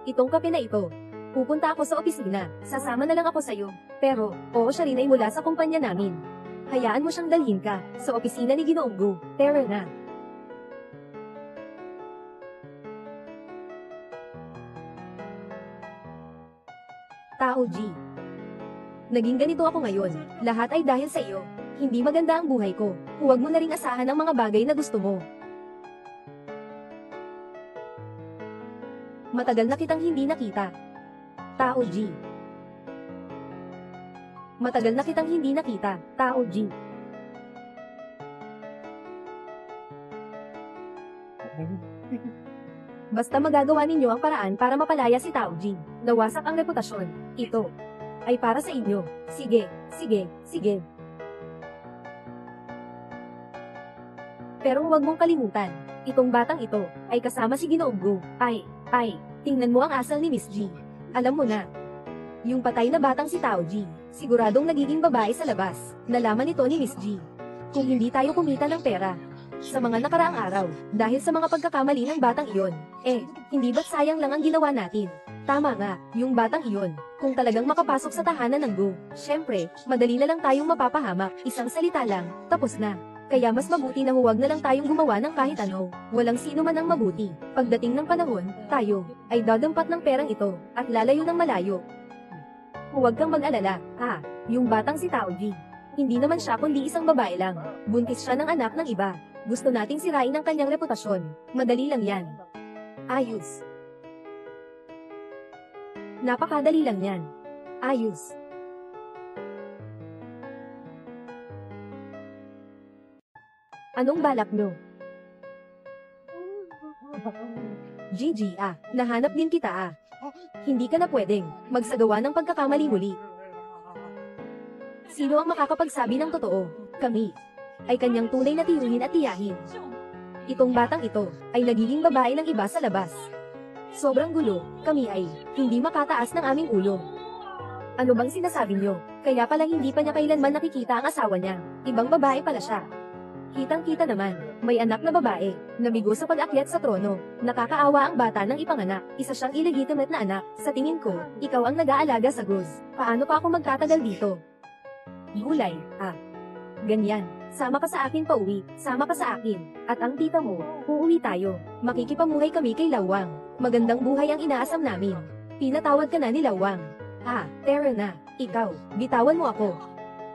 Itong kape na ito. Pupunta ako sa opisina. Sasama na lang ako sa'yo. Pero, oo siya rin ay mula sa kumpanya namin. Hayaan mo siyang dalhin ka sa opisina ni Ginoong Gu. Tara na. Tao G. Naging ganito ako ngayon. Lahat ay dahil sa iyo. Hindi maganda ang buhay ko. Huwag mo na ring asahan ang mga bagay na gusto mo. Matagal na kitang hindi nakita. Tao G. Matagal na kitang hindi nakita. Tao G. Basta magagawa ninyo ang paraan para mapalaya si Tao G. Nawasak ang reputasyon. Ito ay para sa inyo. Sige, sige, sige. Pero huwag mong kalimutan, itong batang ito ay kasama si Ginoong Gu. Ay, tingnan mo ang asal ni Miss G. Alam mo na, yung patay na batang si Tao G, siguradong nagiging babae sa labas. Nalaman ito ni Miss G. Kung hindi tayo kumita ng pera sa mga nakaraang araw, dahil sa mga pagkakamali ng batang iyon, hindi ba't sayang lang ang ginawa natin? Tama nga, yung batang iyon, kung talagang makapasok sa tahanan ng Gu, syempre, madali na lang tayong mapapahamak, isang salita lang, tapos na. Kaya mas mabuti na huwag na lang tayong gumawa ng kahit ano. Walang sino man ang mabuti. Pagdating ng panahon, tayo ay dadampat ng perang ito at lalayo ng malayo. Huwag kang mag-alala, yung batang si Tao G. Hindi naman siya kundi isang babae lang. Buntis siya ng anak ng iba. Gusto nating sirain ang kanyang reputasyon. Madali lang yan. Ayos. Napakadali lang yan. Ayos. Anong balak nyo? Gigi nahanap din kita Hindi ka na pwedeng magsagawa ng pagkakamali muli. Sino ang makakapagsabi ng totoo? Kami ay kanyang tunay na tiyuhin at tiyahin. Itong batang ito ay nagiging babae ng iba sa labas. Sobrang gulo, kami ay hindi makataas ng aming ulo. Ano bang sinasabi nyo? Kaya palang hindi pa niya kailanman nakikita ang asawa niya. Ibang babae pala siya. Kitang-kita naman, may anak na babae, nabigo sa pag-akyat sa trono. Nakakaawa ang bata ng ipanganak, isa siyang illegitimate na anak. Sa tingin ko, ikaw ang nag-aalaga sa Guz. Paano pa ako magtatagal dito? Gulay, ganyan. Sama ka sa akin pauwi, sama ka sa akin. At ang tita mo, uuwi tayo. Makikipamuhay kami kay Lawang. Magandang buhay ang inaasam namin. Pinatawad ka na ni Lawang. Tara na, ikaw, bitawan mo ako.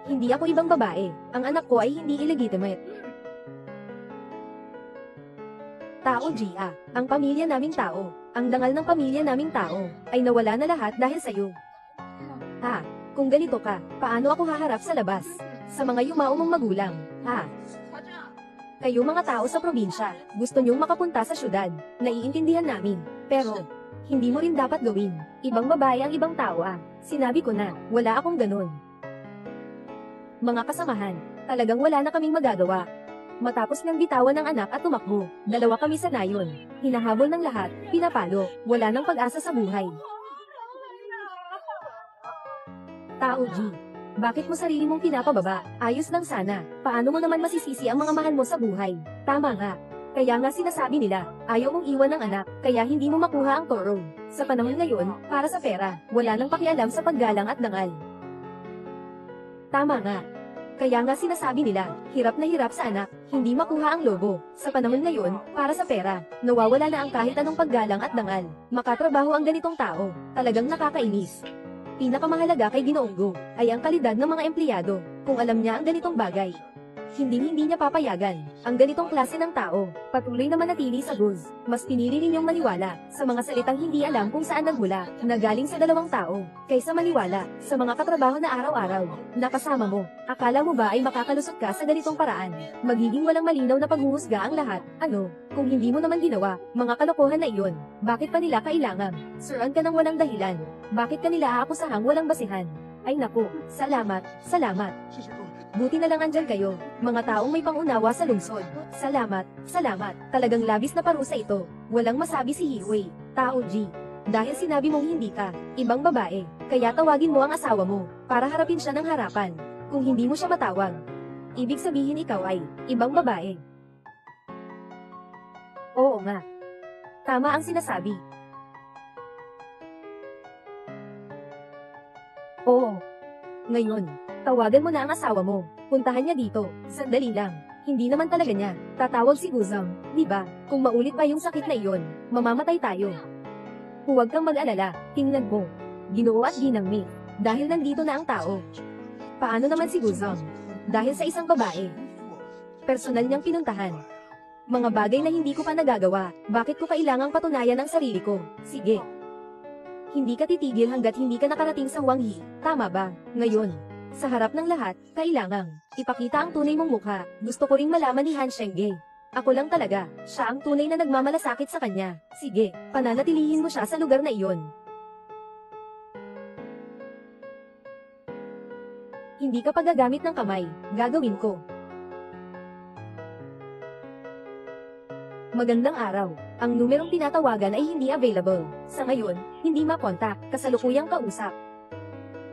Hindi ako ibang babae, ang anak ko ay hindi illegitimate. Tao G, ang pamilya naming tao, ang dangal ng pamilya naming tao, ay nawala na lahat dahil sa'yo. Kung ganito ka, paano ako haharap sa labas? Sa mga yumao mong magulang, Kayo mga tao sa probinsya, gusto nyong makapunta sa syudad, naiintindihan namin, pero, hindi mo rin dapat gawin. Ibang babae ang ibang tao Sinabi ko na, wala akong ganun. Mga kasamahan, talagang wala na kaming magagawa. Matapos niyang bitawan ng anak at tumakbo, 2 kami sa nayon. Hinahabol ng lahat, pinapalo, wala nang pag-asa sa buhay. Tao G, bakit mo sarili mong pinapababa? Ayos lang sana, paano mo naman masisisi ang mga mahal mo sa buhay? Tama nga. Kaya nga sinasabi nila, ayaw mong iwan ng anak, kaya hindi mo makuha ang toro. Sa panahon ngayon, para sa pera, wala nang pakialam sa paggalang at dangal. Tama nga. Kaya nga sinasabi nila, hirap na hirap sa anak, hindi makuha ang lobo. Sa panahon ngayon, para sa pera, nawawala na ang kahit anong paggalang at dangal. Makatrabaho ang ganitong tao, talagang nakakainis. Pinakamahalaga kay Ginoong Go, ay ang kalidad ng mga empleyado, kung alam niya ang ganitong bagay. Hindi niya papayagan ang ganitong klase ng tao. Patuloy na manatili sa goals. Mas pinili ninyong maniwala sa mga salitang hindi alam kung saan nagmula, na galing sa dalawang tao, kaysa maniwala sa mga katrabaho na araw-araw na kasama mo. Akala mo ba ay makakalusot ka sa ganitong paraan? Magiging walang malinaw na paghuhusga ang lahat. Ano, kung hindi mo naman ginawa, mga kalokohan na iyon, bakit pa nila kailangan? Suran ka ng walang dahilan. Bakit ka nila aakusahang walang basihan? Ay naku, salamat. Buti na lang andyan kayo, mga taong may pangunawa sa lungsod. Salamat. Talagang labis na parusa ito. Walang masabi si Hiwei, Tao G. Dahil sinabi mong hindi ka ibang babae, kaya tawagin mo ang asawa mo, para harapin siya ng harapan. Kung hindi mo siya matawag, ibig sabihin ikaw ay ibang babae. Oo nga. Tama ang sinasabi. Oo. Ngayon, tawagan mo na ang asawa mo. Puntahan niya dito. Sandali lang. Hindi naman talaga niya tatawag si Guzang, di ba? Kung maulit pa yung sakit na iyon, mamamatay tayo. Huwag kang mag-alala. Tingnan mo. Ginoo at ginangmi. Dahil nandito na ang tao. Paano naman si Guzang? Dahil sa isang babae. Personal niyang pinuntahan. Mga bagay na hindi ko pa nagagawa. Bakit ko kailangang patunayan ang sarili ko? Sige. Hindi ka titigil hanggat hindi ka nakarating sa Wanghi, tama ba? Ngayon, sa harap ng lahat, kailangang ipakita ang tunay mong mukha. Gusto ko ring malaman ni Han Shengge. Ako lang talaga, siya ang tunay na nagmamalasakit sa kanya. Sige, pananatilihin mo siya sa lugar na iyon. Hindi ka pa gagamit ng kamay, gagawin ko. Magandang araw. Ang numerong tinatawagan ay hindi available. Sa ngayon, hindi makontak, kasalukuyang kausap.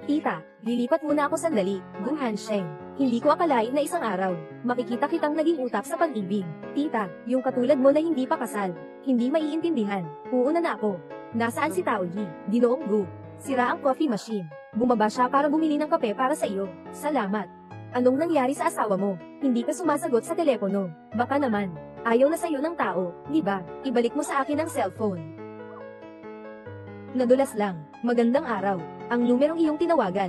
Tita, lilipat muna ako sandali, Gu Hansheng. Hindi ko akalain na isang araw, makikita kitang naging utak sa pag-ibig. Tita, yung katulad mo na hindi pa kasal, hindi maiintindihan. Uuna na ako. Nasaan si Tao Yi? Ginoong Gu. Sira ang coffee machine. Bumaba siya para bumili ng kape para sa iyo. Salamat. Anong nangyari sa asawa mo? Hindi ka sumasagot sa telepono. Baka naman, ayaw na sa'yo ng tao, di ba? Ibalik mo sa akin ang cellphone. Nadulas lang. Magandang araw. Ang numerong iyong tinawagan.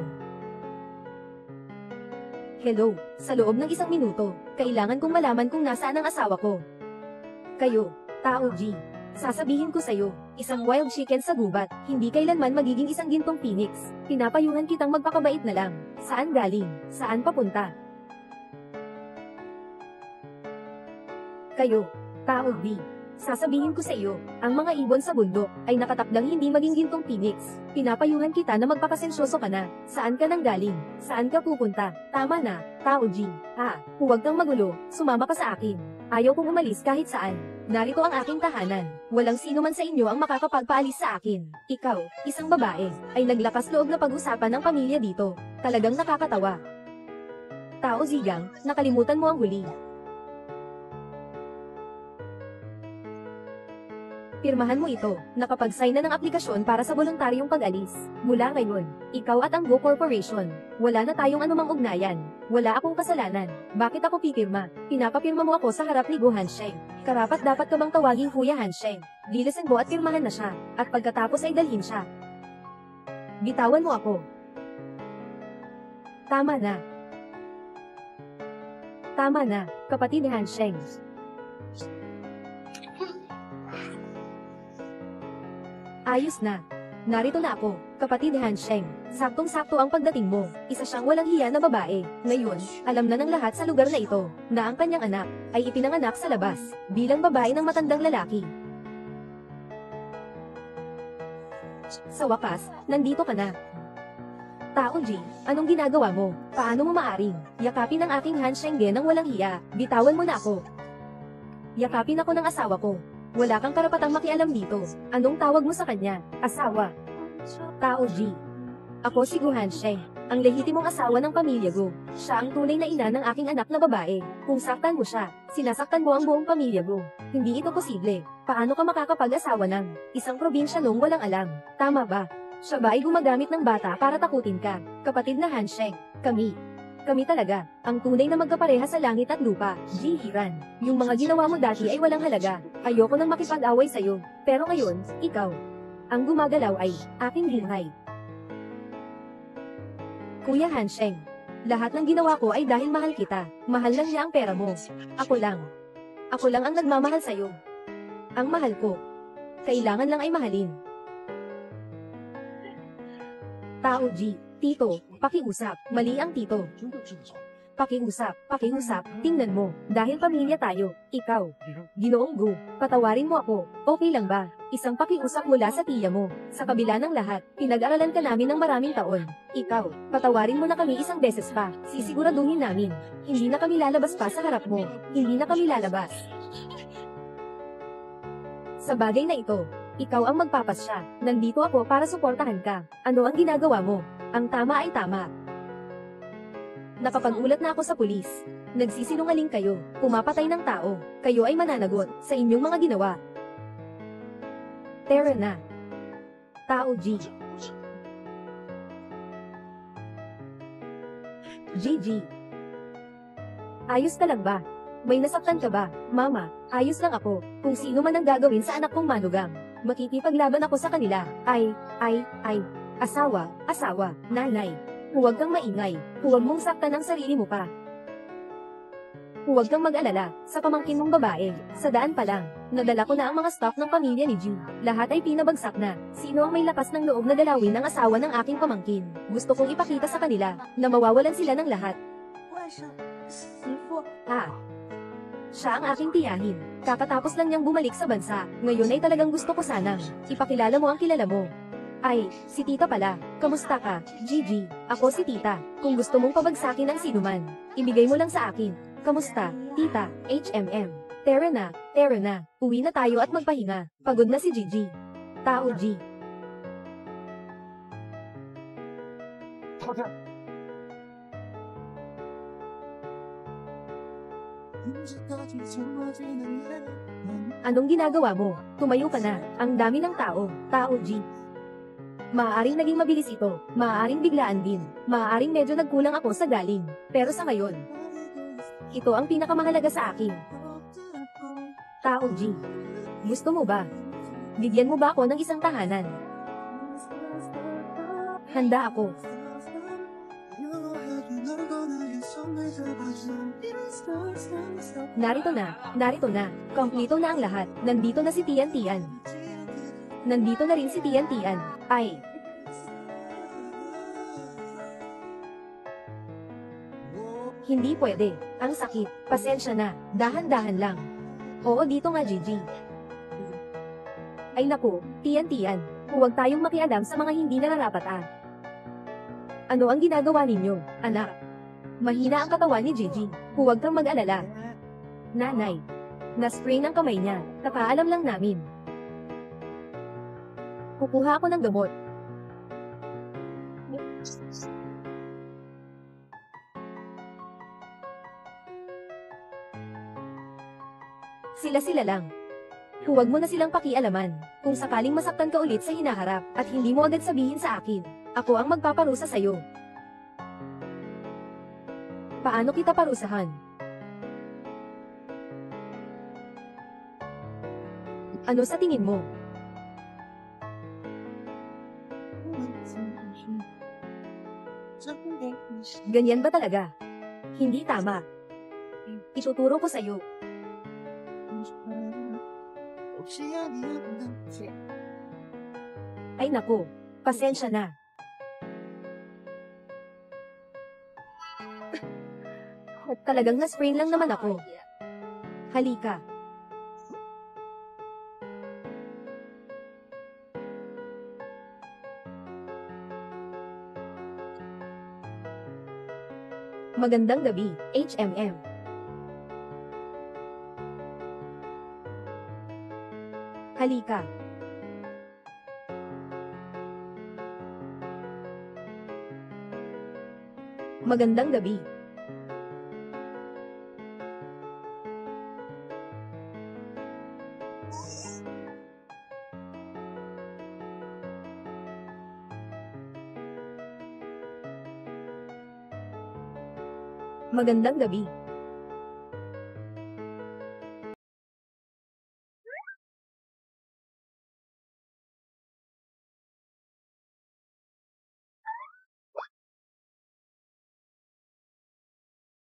Hello. Sa loob ng 1 minuto, kailangan kong malaman kung nasaan ang asawa ko. Kayo, Tao G. Sasabihin ko sa'yo, isang wild chicken sa gubat, hindi kailanman magiging isang gintong phoenix. Pinapayuhan kitang magpakabait na lang. Saan galing? Saan papunta? Kayo, Tao B. Sasabihin ko sa iyo, ang mga ibon sa bundok ay nakatakdang hindi maging gintong phoenix. Pinapayuhan kita na magpakasensyoso ka na. Saan ka nang galing? Saan ka pupunta? Tama na, Tao G. Huwag kang magulo, sumama ka sa akin. Ayaw kong umalis kahit saan. Narito ang aking tahanan. Walang sino man sa inyo ang makakapagpaalis sa akin. Ikaw, isang babae, ay naglakas loob na pag-usapan ng pamilya dito. Talagang nakakatawa. Tao Zigang, nakalimutan mo ang huli. Pirmahan mo ito, nakapag-sign na ng aplikasyon para sa voluntaryong pag-alis. Mula ngayon, ikaw at ang Go Corporation, wala na tayong anumang ugnayan. Wala akong kasalanan. Bakit ako pipirma? Pinapapirma mo ako sa harap ni Gu Hansheng. Karapat dapat ka bang tawaging Kuya Hansheng? Bilisan mo at pirmahan na siya, at pagkatapos ay dalhin siya. Bitawan mo ako. Tama na. Tama na, kapatid ni Hansheng. Ayos na. Narito na ako, kapatid Hansheng. Saktong-sakto ang pagdating mo. Isa siyang walang hiya na babae. Ngayon, alam na ng lahat sa lugar na ito, na ang kanyang anak, ay ipinanganak sa labas, bilang babae ng matandang lalaki. Sa wakas, nandito ka na. Tao G, anong ginagawa mo? Paano mo maaring yakapin ang aking Hanshengge ng walang hiya? Bitawan mo na ako. Yakapin ako ng asawa ko. Wala kang karapatang makialam dito. Anong tawag mo sa kanya? Asawa. Tao G. Ako si Gu Hansheng, ang lehitimong asawa ng pamilya Gu. Siya ang tunay na ina ng aking anak na babae. Kung saktan mo siya, sinasaktan mo ang buong pamilya Gu. Hindi ito posible. Paano ka makakapag-asawa ng isang probinsyalong walang alam? Tama ba? Siya ba ay gumagamit ng bata para takutin ka? Kapatid na handshake. Kami talaga, ang tunay na magkapareha sa langit at lupa. Jihiran. Yung mga ginawa mo dati ay walang halaga. Ayoko nang makipag-away sa'yo. Pero ngayon, ikaw. Ang gumagalaw ay aking buhay. Kuya Hansheng. Lahat ng ginawa ko ay dahil mahal kita. Mahal lang niya ang pera mo. Ako lang ang nagmamahal sa'yo. Ang mahal ko. Kailangan lang ay mahalin. Tao G. Tito, pakiusap. Mali ang tito. Pakiusap. Tingnan mo. Dahil pamilya tayo. Ikaw. Ginoong Gu. Patawarin mo ako. Okay lang ba? Isang pakiusap mula sa tiya mo. Sa kabila ng lahat, pinag-aralan ka namin ng maraming taon. Ikaw. Patawarin mo na kami isang beses pa. Sisiguraduhin namin. Hindi na kami lalabas pa sa harap mo. Hindi na kami lalabas. Sa bagay na ito, ikaw ang magpapasya. Nandito ako para suportahan ka. Ano ang ginagawa mo? Ang tama ay tama. Nakapag-ulat na ako sa pulis. Nagsisinungaling kayo. Pumapatay ng tao. Kayo ay mananagot sa inyong mga ginawa. Tara na. Tao G. GG. Ayos ka lang ba? May nasaktan ka ba? Mama, ayos lang ako. Kung sino man ang gagawin sa anak kong manugang, makikipaglaban ako sa kanila. Ay. Asawa, nanay. Huwag kang maingay. Huwag mong saktan ang sarili mo pa. Huwag kang mag-alala, sa pamangkin mong babae. Sa daan pa lang, nadala ko na ang mga stock ng pamilya ni Ju. Lahat ay pinabagsak na. Sino ang may lakas ng loob na dalawin ng asawa ng aking pamangkin? Gusto kong ipakita sa kanila, na mawawalan sila ng lahat. Siya ang aking tiyahin. Kakatapos lang niyang bumalik sa bansa. Ngayon ay talagang gusto ko sanang ipakilala mo ang kilala mo. Ay, si tita pala. Kamusta ka? Gigi, ako si tita. Kung gusto mong pabagsakin ang sinuman, ibigay mo lang sa akin. Kamusta, tita? HMM. Tara na. Uwi na tayo at magpahinga. Pagod na si Gigi. Tao G. Anong ginagawa mo? Tumayo ka na. Ang dami ng tao. Tao G. Maaaring naging mabilis ito. Maaaring biglaan din. Maaaring medyo nagkulang ako sa galing. Pero sa ngayon, ito ang pinakamahalaga sa akin. Tao G. Gusto mo ba? Bigyan mo ba ako ng isang tahanan? Handa ako. Narito na. Kompleto na ang lahat. Nandito na si Tian. Nandito na rin si Tian. Ay. Hindi pwede. Ang sakit. Pasensya na. Dahan-dahan lang. Oo dito nga Gigi. Ay naku, Tian. Huwag tayong makialam sa mga hindi nararapat Ano ang ginagawa ninyo, anak? Mahina ang katawan ni Gigi. Huwag kang mag-alala. Nanay. Na-sprain ang kamay niya. Nakaalam lang namin. Kukuha ako ng gamot. Sila lang. Huwag mo na silang pakialaman. Kung sakaling masaktan ka ulit sa hinaharap, at hindi mo agad sabihin sa akin, ako ang magpaparusa sa'yo. Paano kita parusahan? Ano sa tingin mo? Ganyan ba talaga? Hindi tama. Ituturo ko sa'yo. Ay naku, pasensya na. Talagang na-sprain lang naman ako. Halika. Magandang gabi, HMM. Halika. Magandang gabi. Magandang gabi.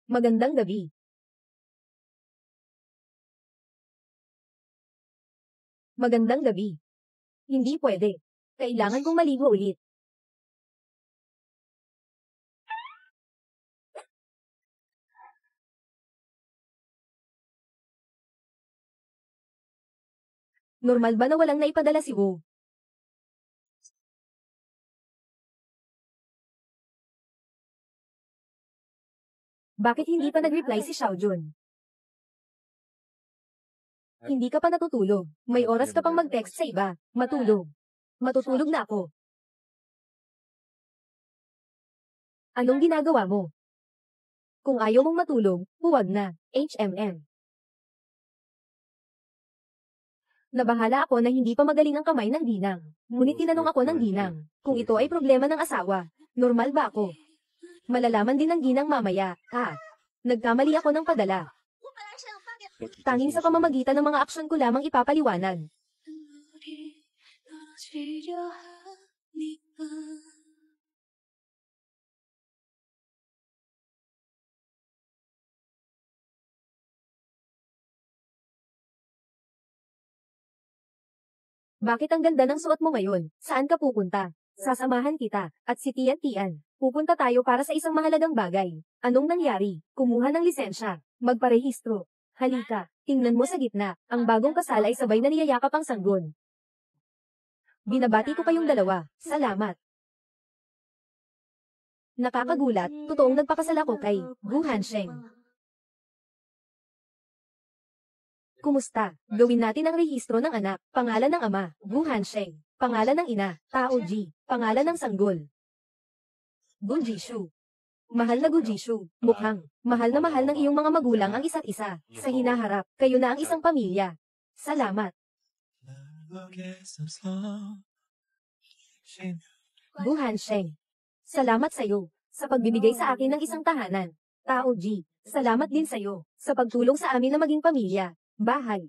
Magandang gabi. Magandang gabi. Hindi pwede. Kailangan kong maligo ulit. Normal ba na walang naipadala si Wu? Bakit hindi pa nag-reply si Xiaojun? Hindi ka pa natutulog. May oras ka pang mag-text sa iba. Matulog. Matutulog na ako. Anong ginagawa mo? Kung ayaw mong matulog, huwag na. HMM. Nabahala ako na hindi pa magaling ang kamay ng ginang. Ngunit tinanong ako ng ginang, kung ito ay problema ng asawa, normal ba ako? Malalaman din ng ginang mamaya, nagkamali ako ng padala. Tanging sa pamamagitan ng mga aksyon ko lamang ipapaliwanag. Bakit ang ganda ng suot mo ngayon? Saan ka pupunta? Sasamahan kita, at si Tian Tian. Pupunta tayo para sa isang mahalagang bagay. Anong nangyari? Kumuha ng lisensya. Magparehistro. Halika, tingnan mo sa gitna. Ang bagong kasal ay sabay na niyayakap ang sanggol. Binabati ko kayong dalawa. Salamat. Nakakagulat, totoong nagpakasal ako kay Gu Hansheng. Kumusta? Gawin natin ang rehistro ng anak. Pangalan ng ama, Gu Hansheng. Pangalan ng ina, Tao Ji. Pangalan ng sanggol, Gu Jishu. Mahal na Gu Jishu, mukhang mahal na mahal ng iyong mga magulang ang isa't isa. Sa hinaharap, kayo na ang isang pamilya. Salamat. Gu Hansheng. Salamat sa'yo, sa pagbibigay sa akin ng isang tahanan. Tao Ji, salamat din sa'yo, sa pagtulong sa amin na maging pamilya. Bahay.